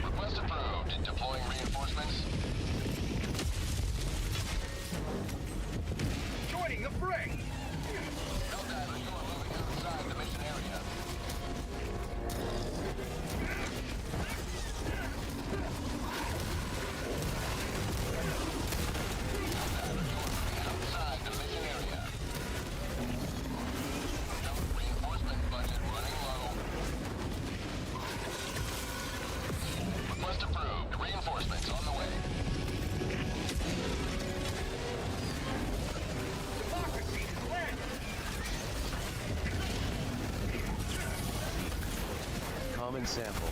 Request approved. Deploying reinforcements. Joining the fray! Helldiver, you are moving outside the mission area. Helldiver, you are moving outside the mission area. Reinforcement budget running low. Request approved. Reinforcements on the way. Democracy is landed! Common sample.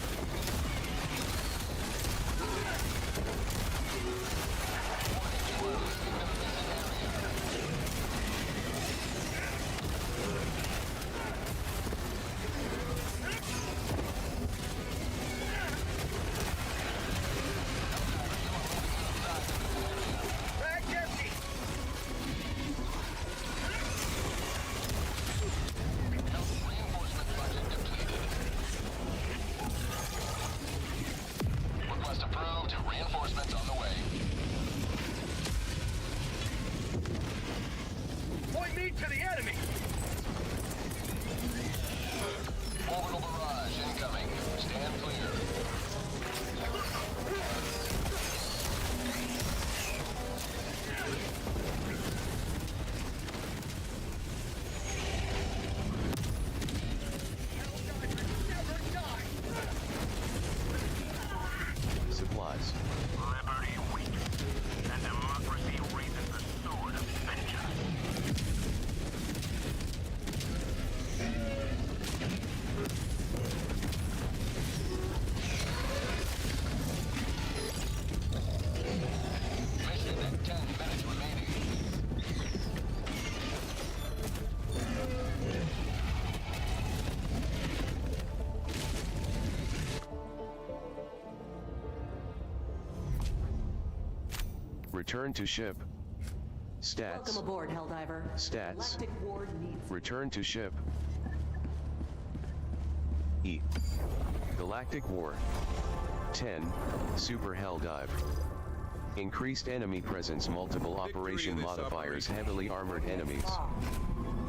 Back empty! Reinforcement budget depleted. Request approved. Reinforcements on the way. Point me to the enemy! Orbital barrage incoming. Stand clear. Never die! Supplies. Liberty weakens, and democracy raises the sword of vengeance. Mission at 10 minutes remaining. Return to ship. Stats. Welcome aboard, Helldiver. Stats. Galactic Ward needs... Return to ship. E. Galactic War. 10. Super Helldive. Increased enemy presence, multiple operation this modifiers, operation. heavily armored enemies.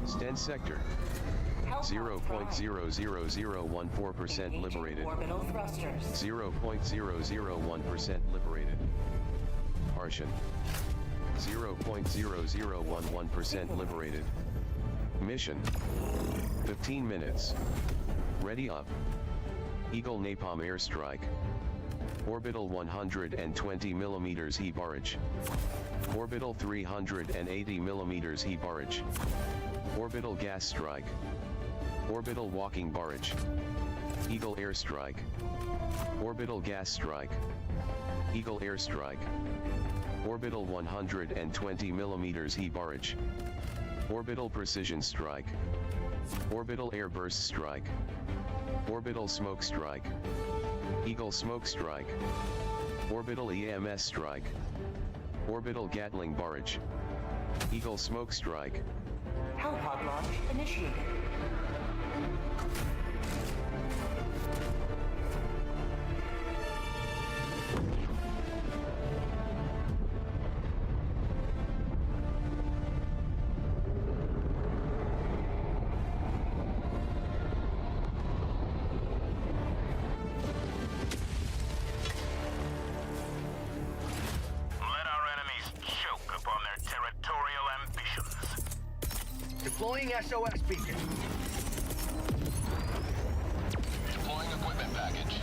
Sten sector. 0.00014% liberated. Orbital thrusters. 0.001% liberated. Harshan. 0.0011% liberated. Mission. 15 minutes. Ready up. Eagle Napalm Airstrike. Orbital 120 mm He barrage. Orbital 380 mm He barrage. Orbital Gas Strike. Orbital Walking Barrage. Eagle Airstrike. Orbital Gas Strike. Eagle Airstrike. Orbital 120 mm He barrage. Orbital Precision Strike. Orbital Air Burst Strike. Orbital Smoke Strike. Eagle Smoke Strike. Orbital EMS Strike. Orbital Gatling Barrage. Eagle Smoke Strike. Hellpod launch initiated. Let our enemies choke upon their territorial ambitions. Deploying SOS beacon. Deploying equipment package.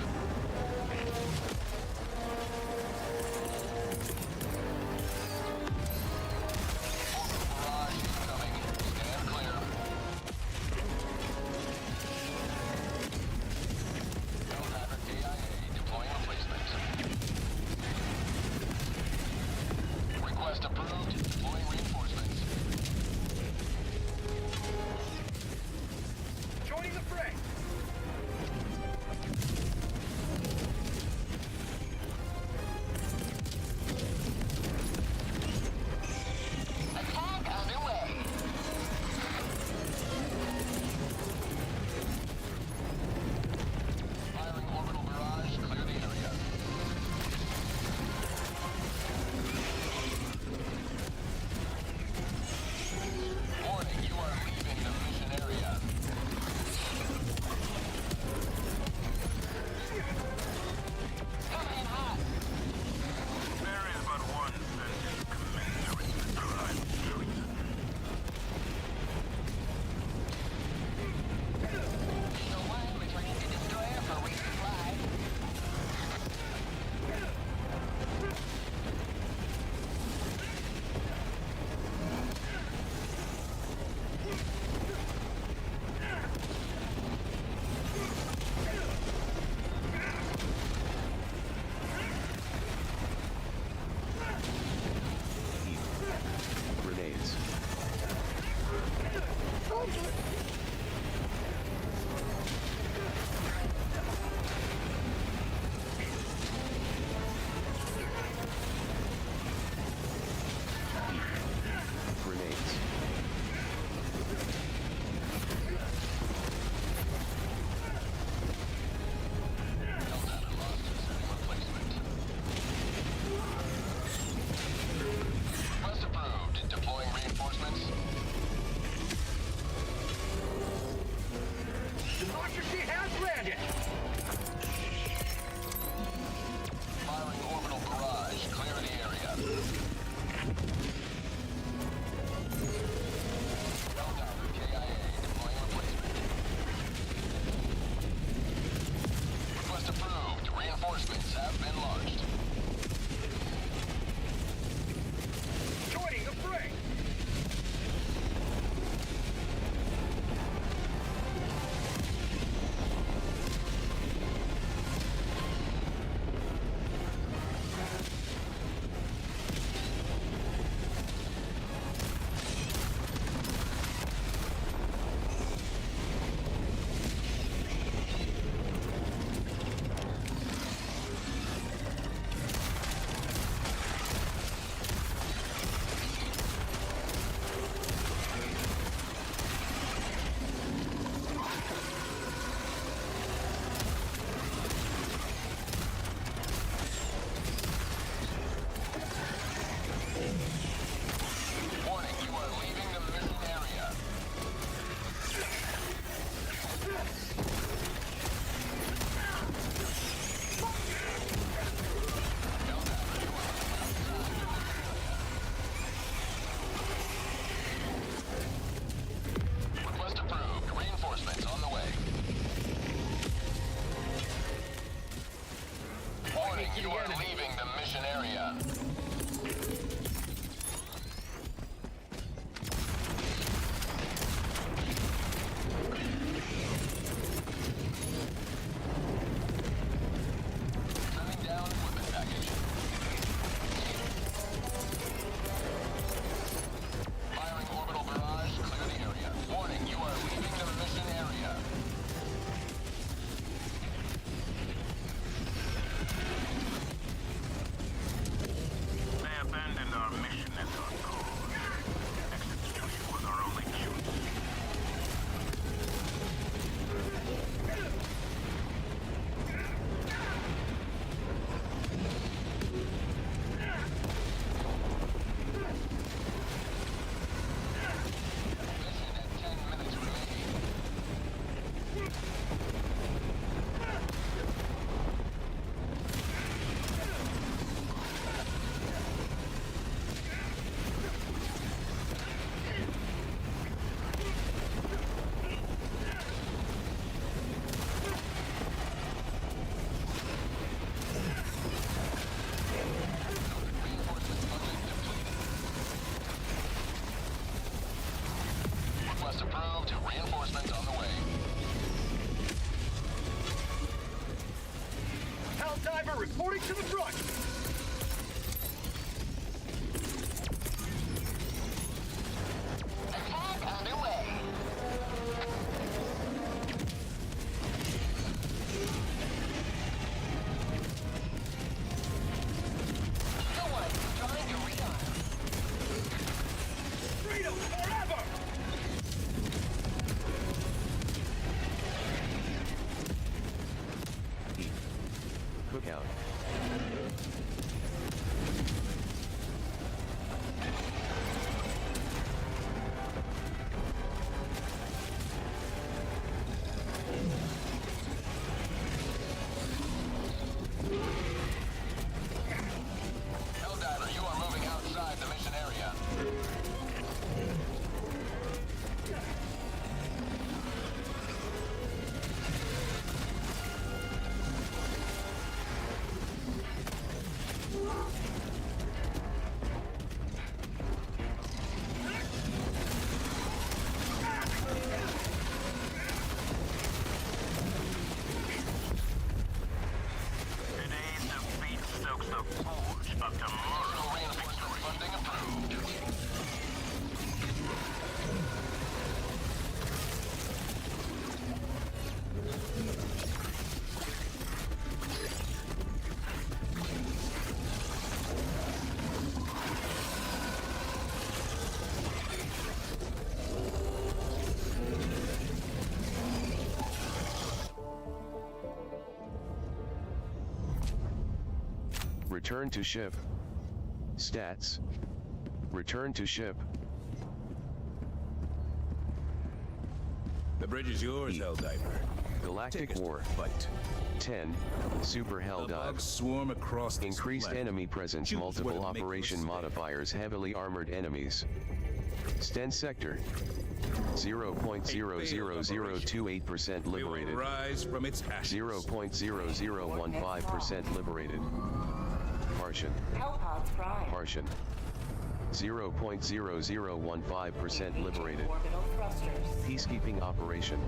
Orbital barrage incoming. Stand clear. Helldiver KIA deploying replacement. Request approved. Deploying reinforcements. Joining the fray. Attack underway. Firing orbital barrage. Clear the area. Warning, you are leaving the mission area. Coming in hot. There is but one sentence commensurate with crime treason. Eagle 1 returning to destroyer for resupply. Grenades. Grenades. Helldiver lost inserting replacement. Request approved. Deploying reinforcements. Democracy has landed. Firing orbital barrage. Clear the area. Helldiver KIA deploying replacement. Request approved. Reinforcements have been launched. Joining the fray. Helldiver reporting to the front! Attack underway. Someone trying to rearm. Freedom forever! Cookout. Helldiver, you are moving outside the mission area. Today's defeat stokes the forge of tomorrow. Reinforcement funding approved. Return to ship. Stats. Return to ship. The bridge is yours, Helldiver. Galactic Take us to War. the fight. 10. Super The Helldive. bugs swarm across this Increased planet. enemy presence. Choose Multiple where to make operation your stay. modifiers. Heavily armored enemies. Sten sector. 0.00028% We will liberated. rise from its ashes. 0.0015% liberated. Martian. Hellpods prime. Martian. 0.0015% liberated. Orbital thrusters. Peacekeeping operation.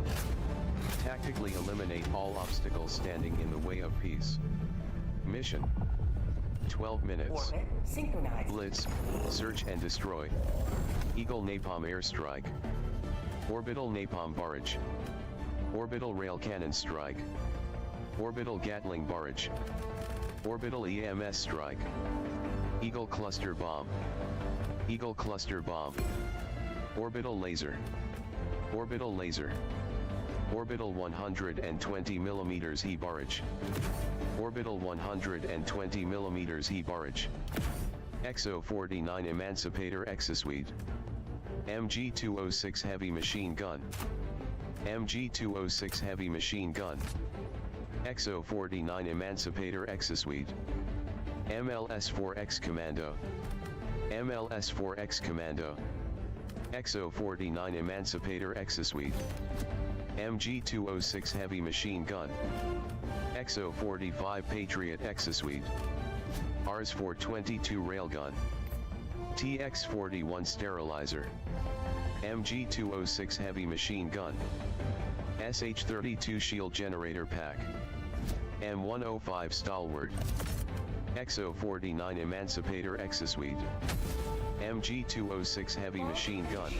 Tactically eliminate all obstacles standing in the way of peace. Mission. 12 minutes. Orbit synchronized. Blitz. Search and destroy. Eagle napalm airstrike. Orbital napalm barrage. Orbital rail cannon strike. Orbital Gatling barrage. Orbital EMS strike. Eagle cluster bomb. Eagle cluster bomb. Orbital laser. Orbital laser. Orbital 120 mm He barrage. Orbital 120 mm He barrage. XO-49 Emancipator Exosuite. MG-206 Heavy Machine Gun. MG-206 Heavy Machine Gun. XO-49 Emancipator Exosuite. MLS-4X Commando. MLS-4X Commando. XO-49 Emancipator Exosuite. MG-206 Heavy Machine Gun. XO-45 Patriot Exosuite. RS-422 Railgun. TX-41 Sterilizer. MG-206 Heavy Machine Gun. SH-32 Shield Generator Pack. M105 Stalwart. XO-49 Emancipator Exosuite. MG-206 Heavy Machine Gun.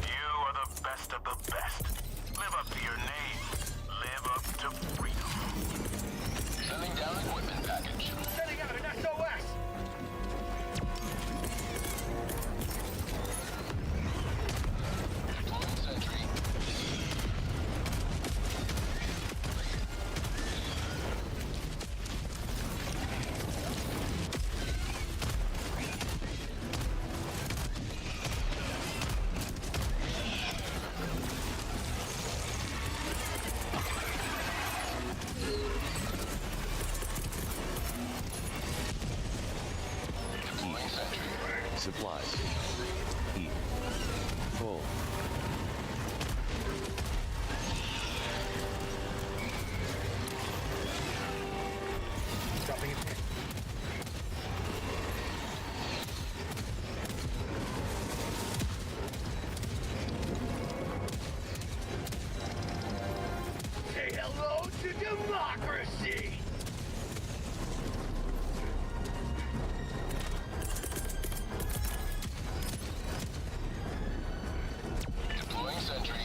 You are the best of the best. Supplies. E. Full. Dropping a pin. Say hello to democracy! Deploying sentry.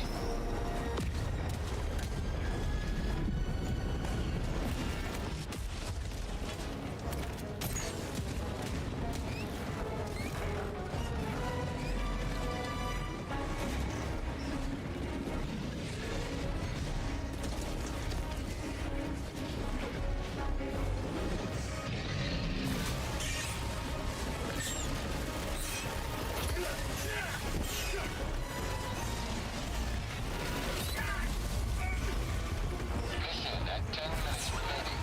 Mission at 10 minutes remaining.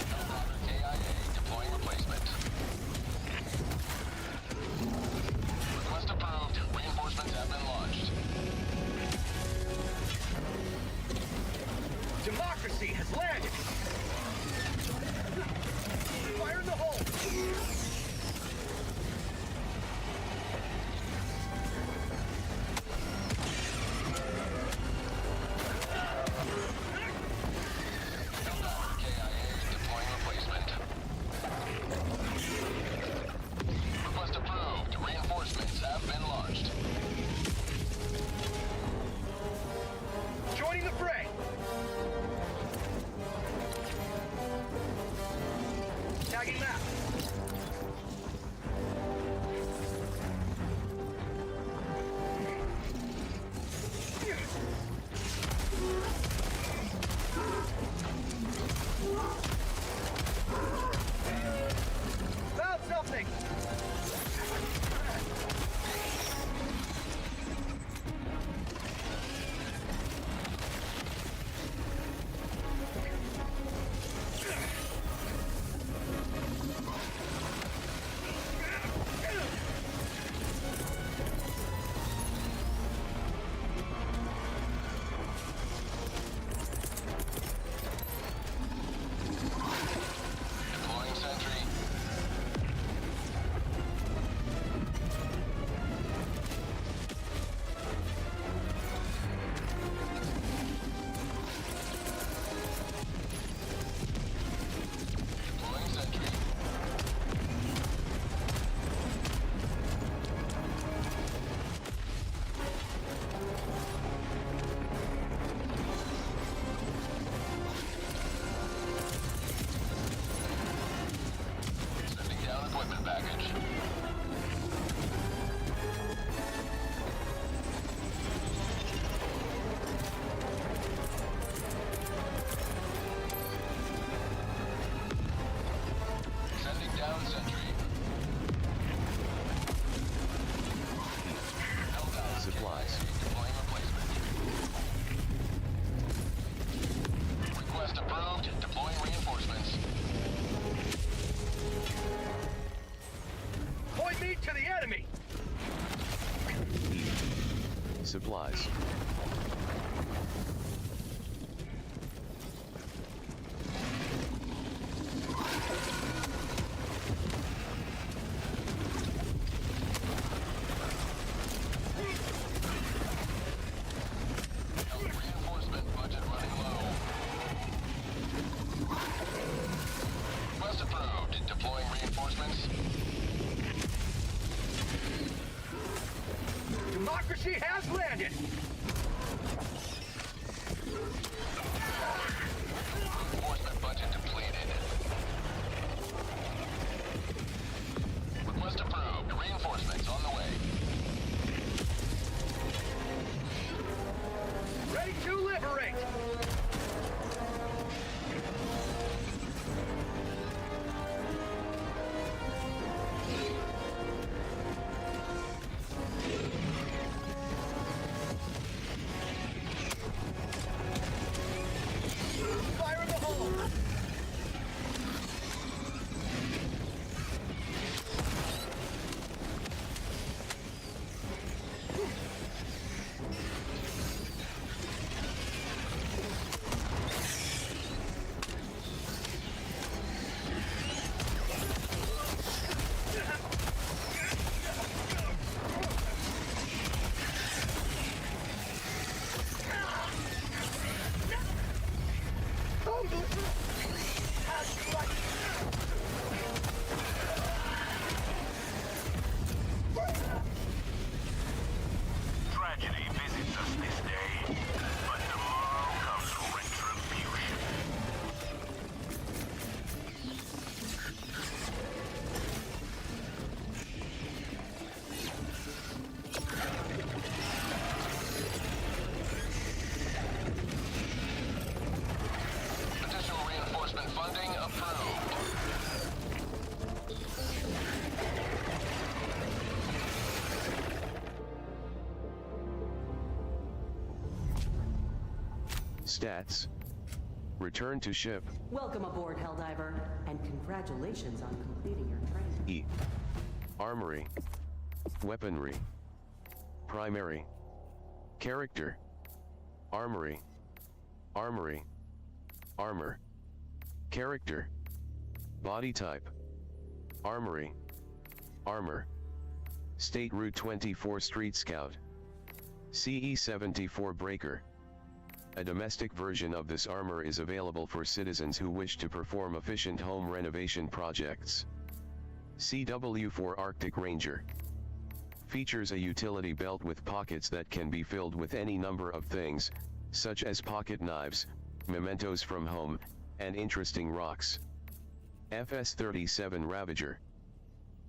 Helldiver KIA deploying replacement. Request approved. Reinforcements have been launched. Democracy has landed! Fire in the hole! Helldiver KIA deploying replacement. Request approved. Reinforcements have been launched. Joining the fray! Tagging map! Found something! Deploying sentry. Deploying sentry. Sending down equipment package. Sending down sentry. Helldiver Supplies. KIA deploying replacement. Request approved. Deploying reinforcements. Point me to the enemy! Supplies. Reinforcement budget running low. Request approved. Deploying reinforcements. Democracy has landed! Tragedy visits us this day, but tomorrow comes retribution. Additional reinforcement funding approved. Stats. Return to ship. Welcome aboard, Helldiver, and congratulations on completing your training. E. Armory. Weaponry. Primary. Character. Armory. Armory. Armor. Character. Body type. Armory. Armor. State Route 24 Street Scout. CE-74 Breaker. A domestic version of this armor is available for citizens who wish to perform efficient home renovation projects. CW-4 Arctic Ranger. Features a utility belt with pockets that can be filled with any number of things, such as pocket knives, mementos from home, and interesting rocks. FS-37 Ravager.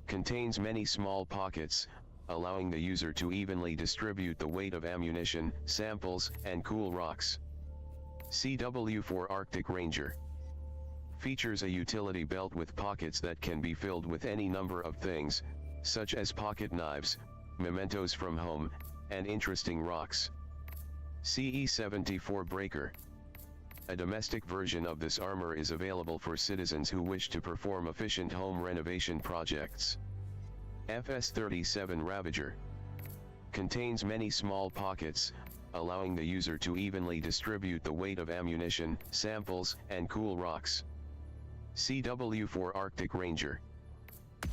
Contains many small pockets, allowing the user to evenly distribute the weight of ammunition, samples, and cool rocks. CW-4 Arctic Ranger. Features a utility belt with pockets that can be filled with any number of things, such as pocket knives, mementos from home, and interesting rocks. CE-74 Breaker. A domestic version of this armor is available for citizens who wish to perform efficient home renovation projects. FS-37 Ravager. Contains many small pockets, allowing the user to evenly distribute the weight of ammunition, samples, and cool rocks. CW-4 Arctic Ranger.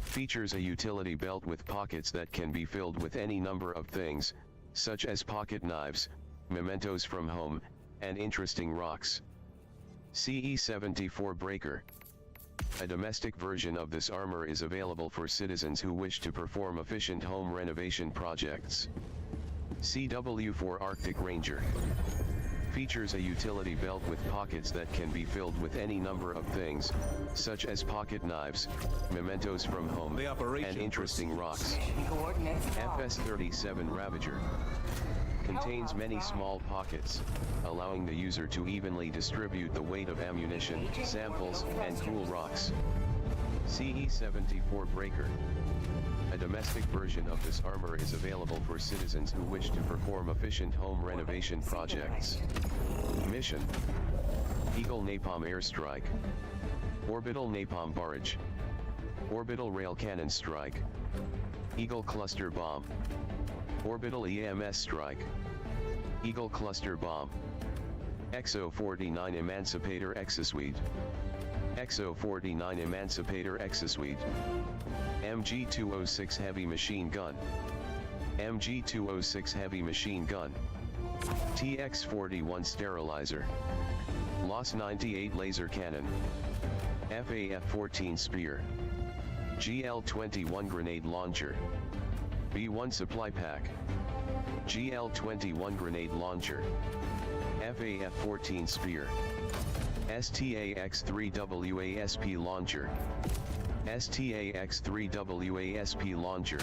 Features a utility belt with pockets that can be filled with any number of things, such as pocket knives, mementos from home, and interesting rocks. CE-74 Breaker. A domestic version of this armor is available for citizens who wish to perform efficient home renovation projects. CW-4 Arctic Ranger. Features a utility belt with pockets that can be filled with any number of things, such as pocket knives, mementos from home, and interesting rocks. FS-37 Ravager. Contains many small pockets, allowing the user to evenly distribute the weight of ammunition, samples, and cool rocks. CE-74 Breaker. A domestic version of this armor is available for citizens who wish to perform efficient home renovation projects. Mission: Eagle Napalm Airstrike, Orbital Napalm Barrage, Orbital Rail Cannon Strike, Eagle Cluster Bomb, Orbital EMS Strike, Eagle Cluster Bomb, XO-49 Emancipator Exosuite, XO-49 Emancipator Exosuite, MG-206 Heavy Machine Gun, MG-206 Heavy Machine Gun, TX-41 Sterilizer, LOS-98 Laser Cannon, FAF-14 Spear, GL-21 Grenade Launcher, B-1 Supply Pack, GL-21 Grenade Launcher, FAF-14 Spear, STA-X3WASP Launcher, STA-X3WASP Launcher,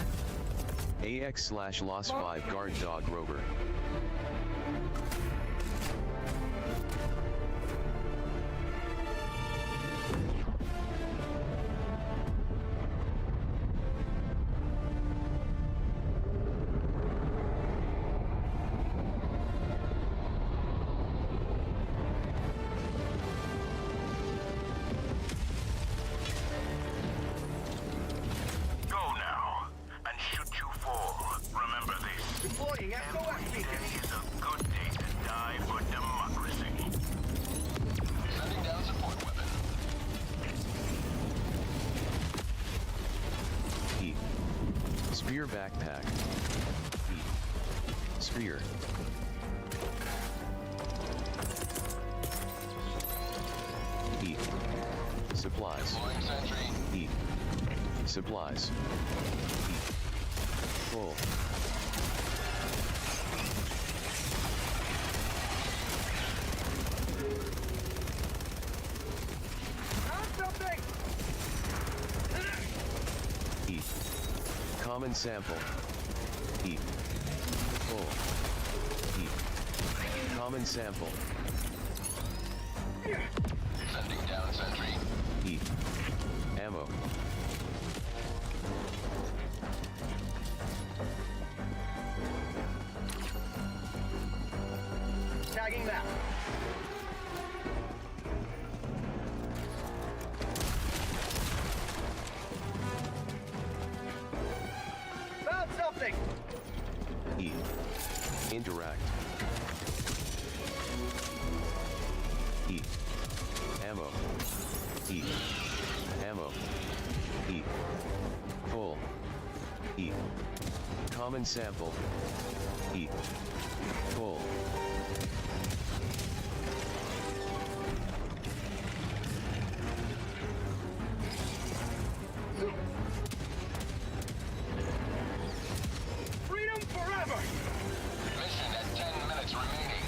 AX/LOS-5 Guard Dog Rover. Spear Backpack. E. Spear. Supplies. Deploying sentry. Eat. Supplies. Eat. Full. Found something! Eat. Common sample. Eat. Full. Eat. Common sample. Sending down sentry. Eat. Ammo. Tagging map. Found something! Eat. Interact. Eat. Ammo. Eat. Ammo. Eat. Full. Eat. Common sample. Eat. Full. Freedom forever! Mission at 10 minutes remaining.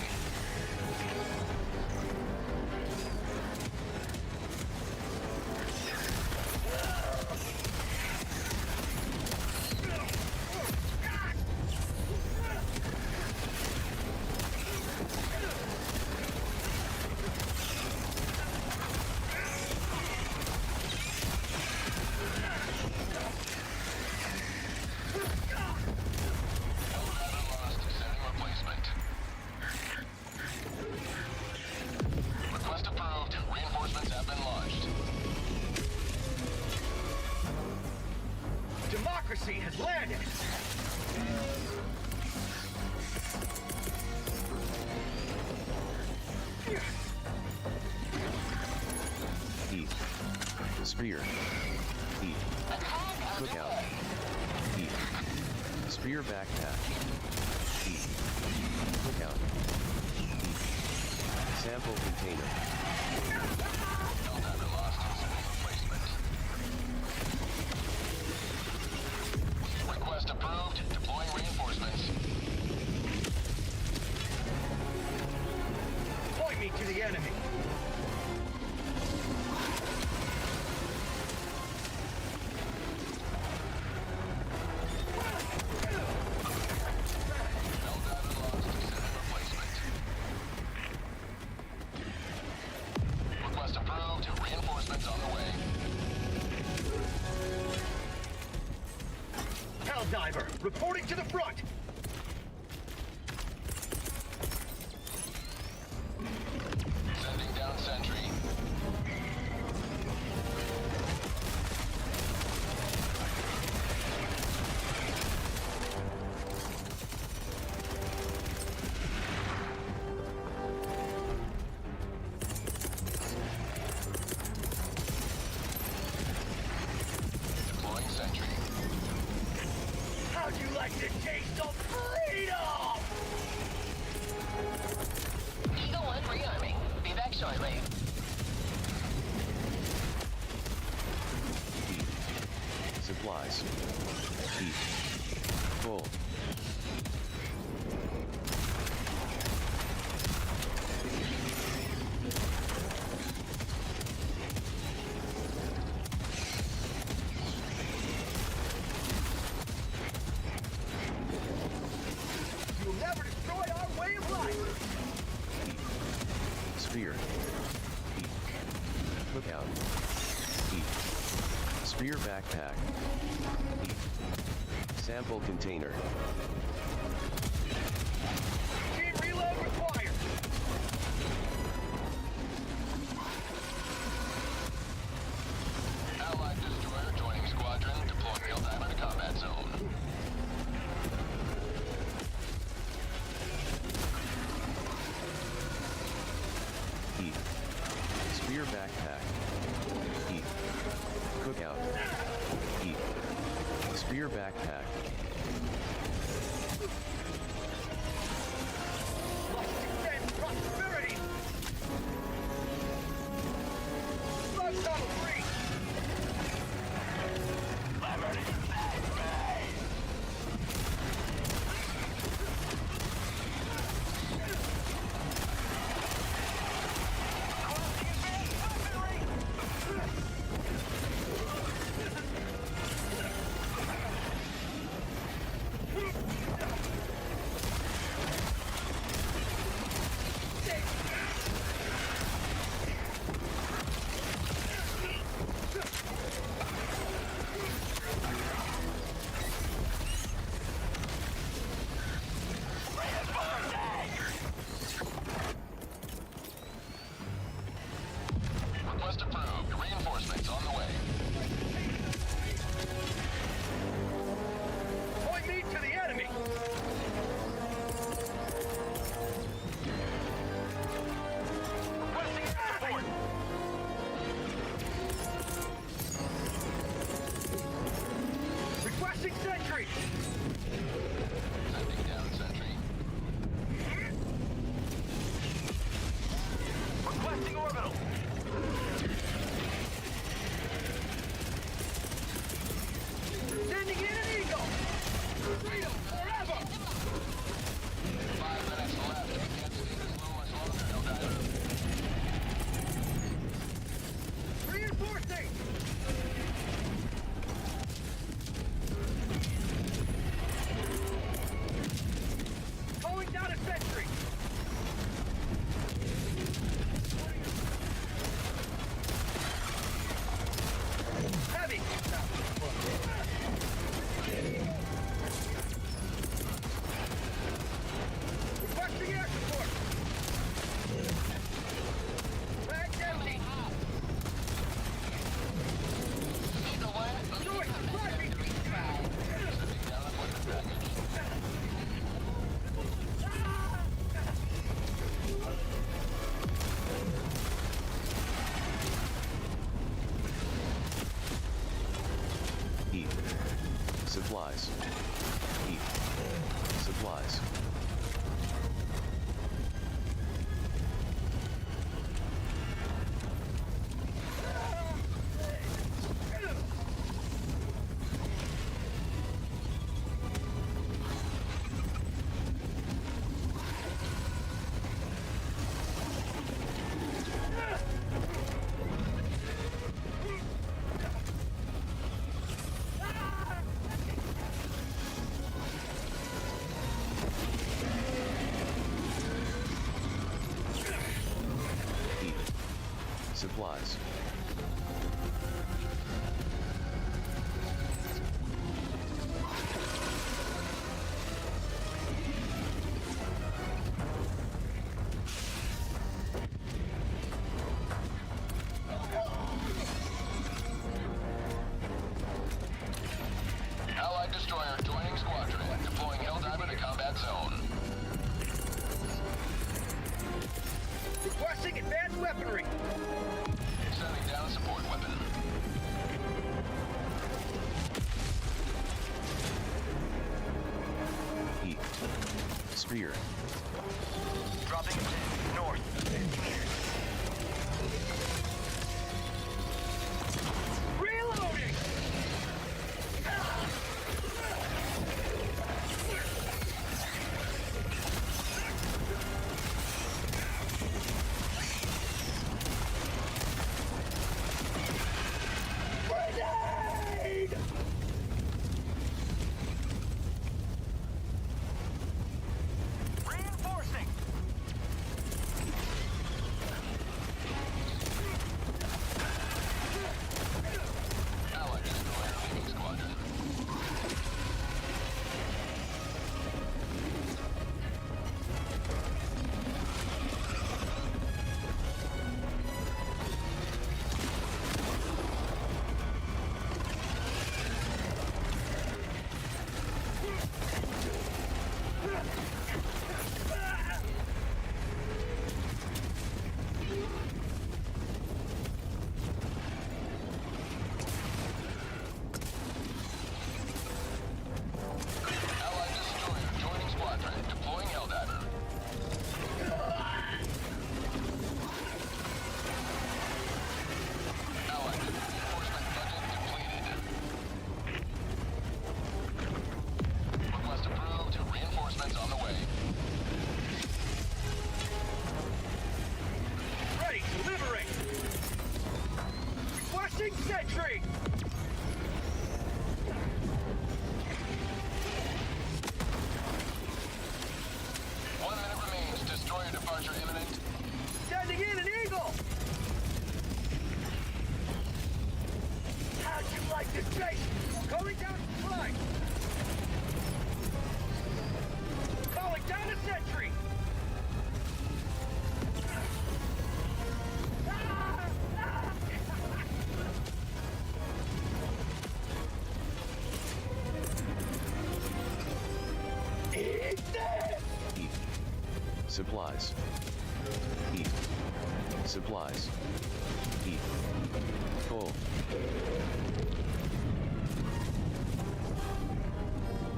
Helldivers lost. Sending replacement. Request approved. Reinforcements have been launched. Democracy has landed! Eat. Spear. Eat. Cookout. Eat. Spear backpack. Eat. Cookout. Eat. Sample container. Helldiver lost. Sending replacement. Request approved. Deploying reinforcements. Point me to the enemy! Helldiver lost. Sending replacement. Request approved. Reinforcements on the way. Helldiver, reporting to the front! Sending down sentry. Deploying sentry. How'd you like the taste of freedom? Eagle 1 rearming. Be back shortly. Eat. Supplies. Eat. Full. You'll never destroy our way of life! Spear. Eat. Cookout. Eat. Spear backpack. Eat. Sample container. Team reload required! Allied destroyer joining squadron. Deploying Helldiver to combat zone. Eat. Spear backpack. Eat. Cookout. Eat. Spear backpack. Must defend prosperity! Lifestyle Supplies. Heat. Supplies. Supplies. Allied destroyer joining squadron. Deploying Helldiver to combat zone. Requesting advanced weaponry. Sending down support weapon. Heat. Spear. Dropping north. 50 meters. Reloading! Grenade! Reinforcing! Allied destroyer leaving squadron. Allied destroyer joining squadron. Deploying Helldiver. Allied reinforcement budget depleted. Request approved. Reinforcements on the way. Ready to liberate! Requesting sentry! One minute remains. Destroyer departure imminent. Sending in an eagle! How'd you like this base? Calling down supply! Calling down a sentry! Eat this! Heat. Supplies. Heat. Supplies. Heat. Coal.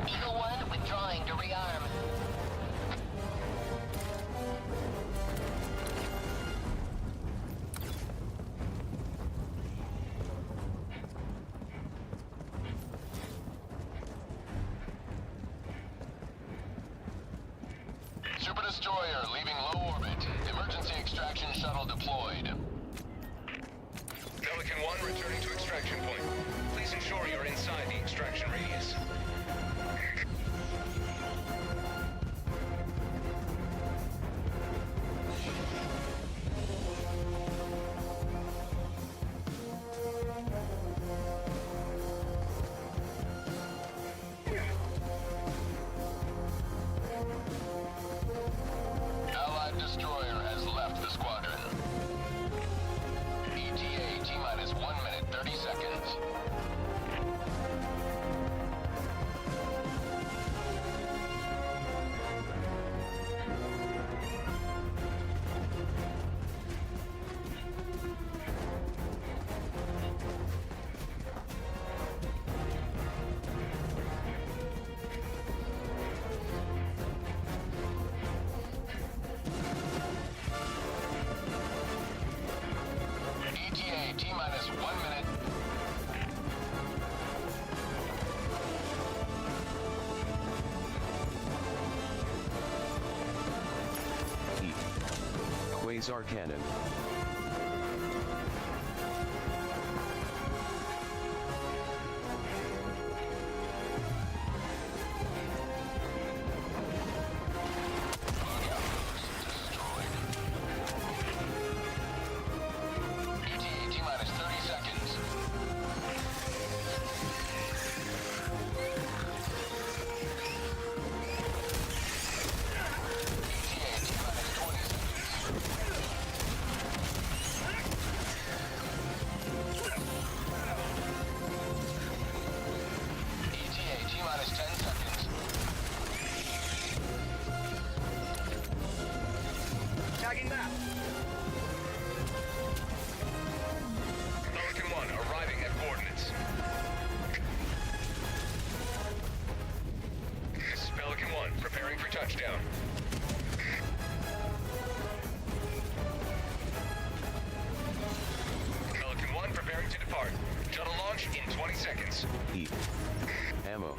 Eagle 1 withdrawing to rearm. Super destroyer leaving low orbit. Emergency extraction shuttle deployed. Pelican 1 returning to extraction point. Please ensure you're inside the extraction radius. Allied destroyer has left the squadron. ETA T-minus 1 minute 30 seconds. T-minus 1 minute. E. Quasar Cannon. T-minus 30 seconds. ETA T-minus 20 seconds. ETA T-minus 10 seconds. Tagging map. Pelican 1 arriving at coordinates. This is Pelican 1 preparing for touchdown. Pelican 1 preparing to depart. Shuttle launch in 20 seconds. E. Ammo.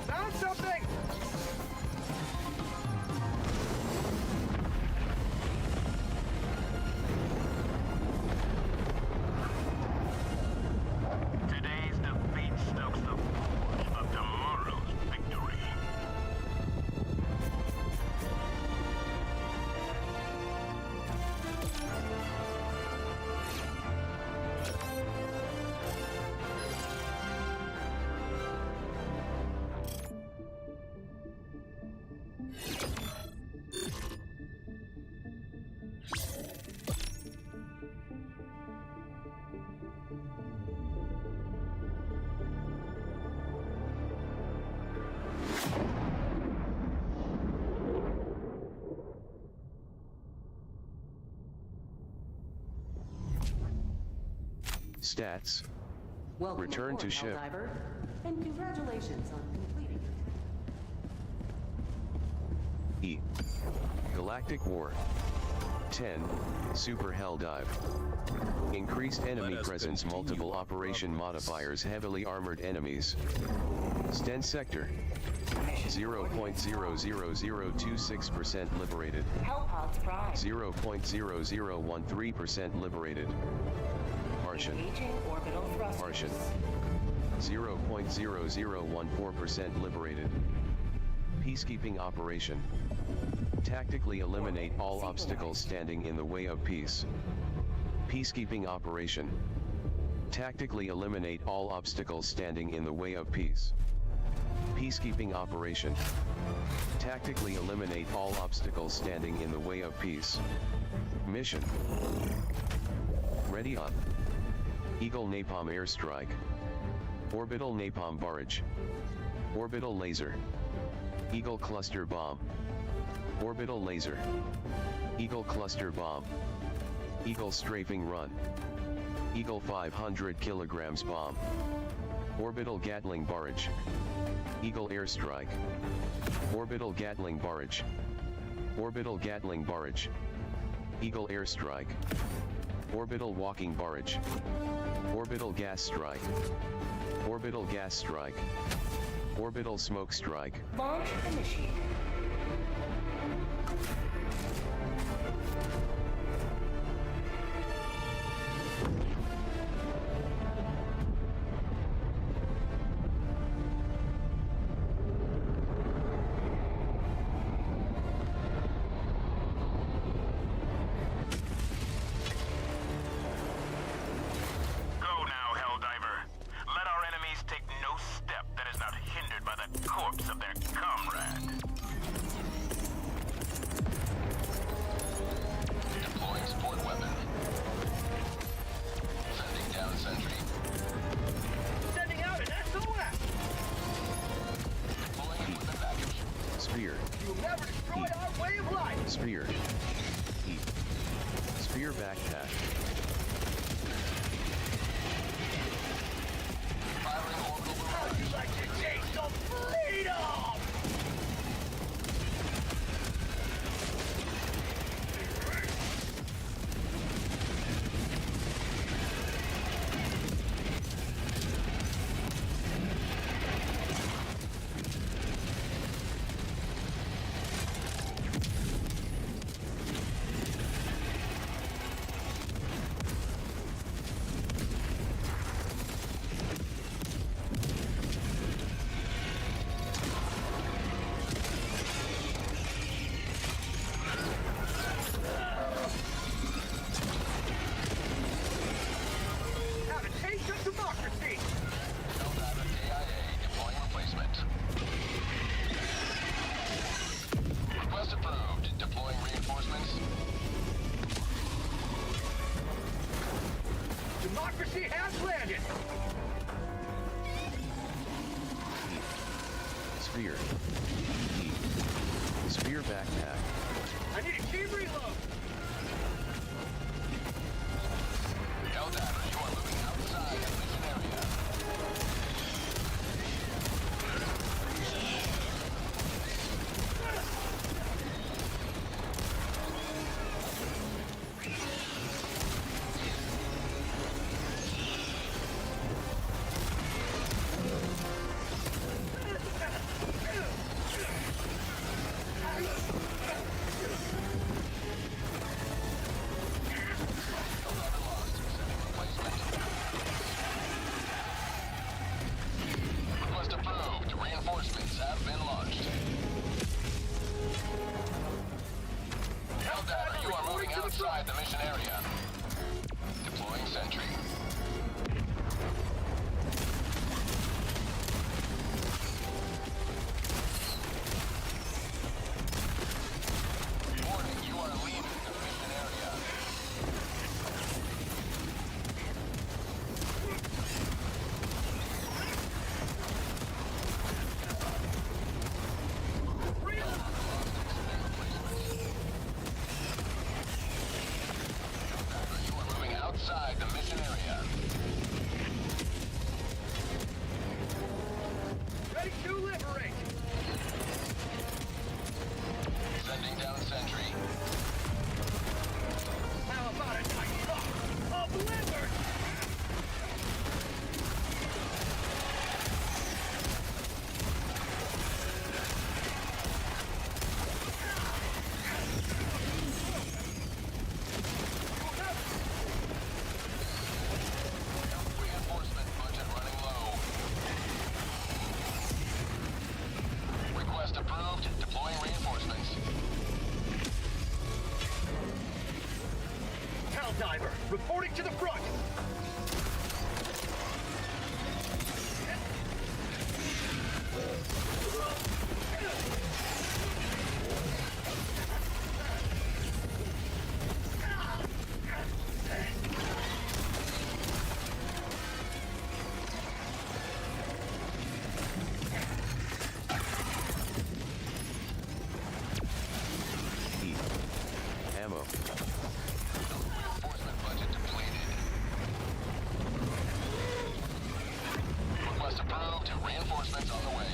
Found something! Today's defeat stokes the forge of tomorrow's victory. Stats. Welcome Return aboard, to ship. Helldiver, and congratulations on completing your E. Galactic War. 10. Super Helldive. Increased enemy Let us presence, continue multiple our operation progress. modifiers, heavily armored enemies. Sten sector. 0.00026% liberated. Hellpods Prime. 0.0013% liberated. Martian. Engaging orbital thrusters. Martian. 0.0014% liberated. Peacekeeping operation. Tactically eliminate all obstacles standing in the way of peace. Peacekeeping operation. Tactically eliminate all obstacles standing in the way of peace. Peacekeeping operation. Tactically eliminate all obstacles standing in the way of peace. Mission. Ready up. Eagle Napalm Airstrike. Orbital Napalm Barrage. Orbital Laser. Eagle Cluster Bomb. Orbital Laser. Eagle Cluster Bomb. Eagle Strafing Run. Eagle 500 kilograms Bomb. Orbital Gatling Barrage. Eagle Airstrike. Orbital Gatling Barrage. Orbital Gatling Barrage. Eagle Airstrike. Orbital Walking Barrage. Orbital Gas Strike. Orbital Gas Strike. Orbital Smoke Strike. Launch initiated. Go now, Helldiver. Let our enemies take no step that is not hindered by the corpse of their comrade. Deploying support weapon. Sending down sentry. Sending out an SOS! Deploying equipment package. Spear. You'll never destroy our way of life! Spear. Heat. Spear backpack. Firing orbital barrage. Sphere. E. Spear backpack. I need a key reload! Helldiver, you are moving outside the mission area. Request approved. Reinforcements have been launched. Helldiver, you are moving outside the mission area. Deploying sentry. Warning, you are leaving the mission area. You are moving outside the mission area. Ready to liberate! Sending down sentry. How about a nice talk? Oblivious! Reinforcement budget running low. Request approved. Deploying reinforcements. Helldiver, reporting to the front! E. Ammo. Reinforcement budget depleted. Request approved. Reinforcements on the way.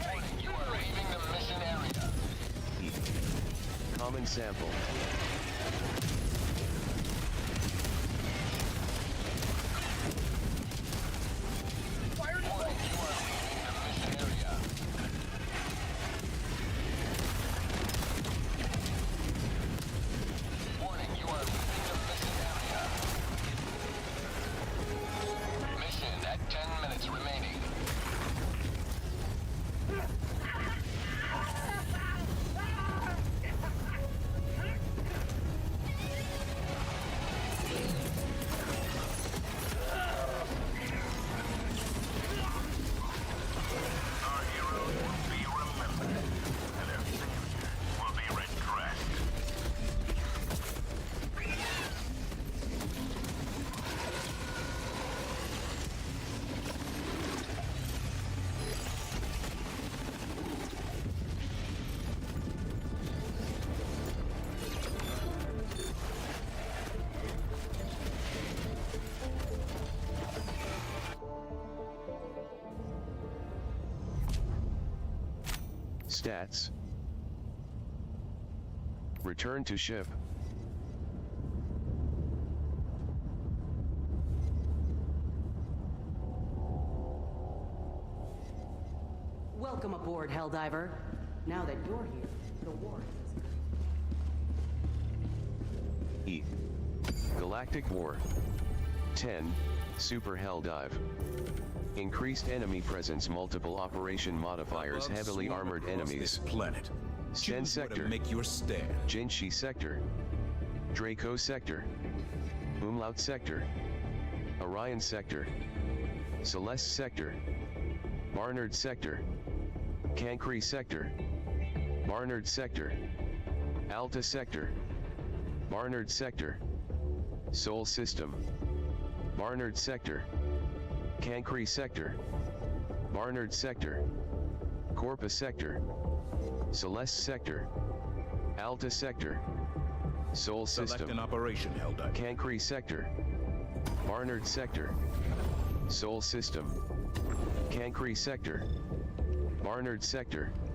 Warning, you are leaving the mission area. E. Common sample. Fire the Warning, you are leaving the mission area. Warning, you are leaving the mission area. Mission at 10 minutes remaining. Our heroes will be remembered, and their failure will be redressed. Stats. Return to ship. Welcome aboard, Helldiver. Now that you're here, the war is E. Galactic War. 10. Super Helldive. Increased enemy presence, multiple operation modifiers, Bugs heavily swarm armored across enemies. This planet. Sten Choose where to Sector. make your stand. Jinshi Sector. Draco Sector. Umlaut Sector. Orion Sector. Celeste Sector. Barnard Sector. Cancri Sector. Barnard Sector. Alta Sector. Barnard Sector. Sol System. Barnard Sector. Cancri Sector, Barnard Sector, Corpus Sector, Celeste Sector, Alta Sector, Sol Select System, an operation, Helldiver. Cancri Sector, Barnard Sector, Sol System, Cancri Sector, Barnard Sector,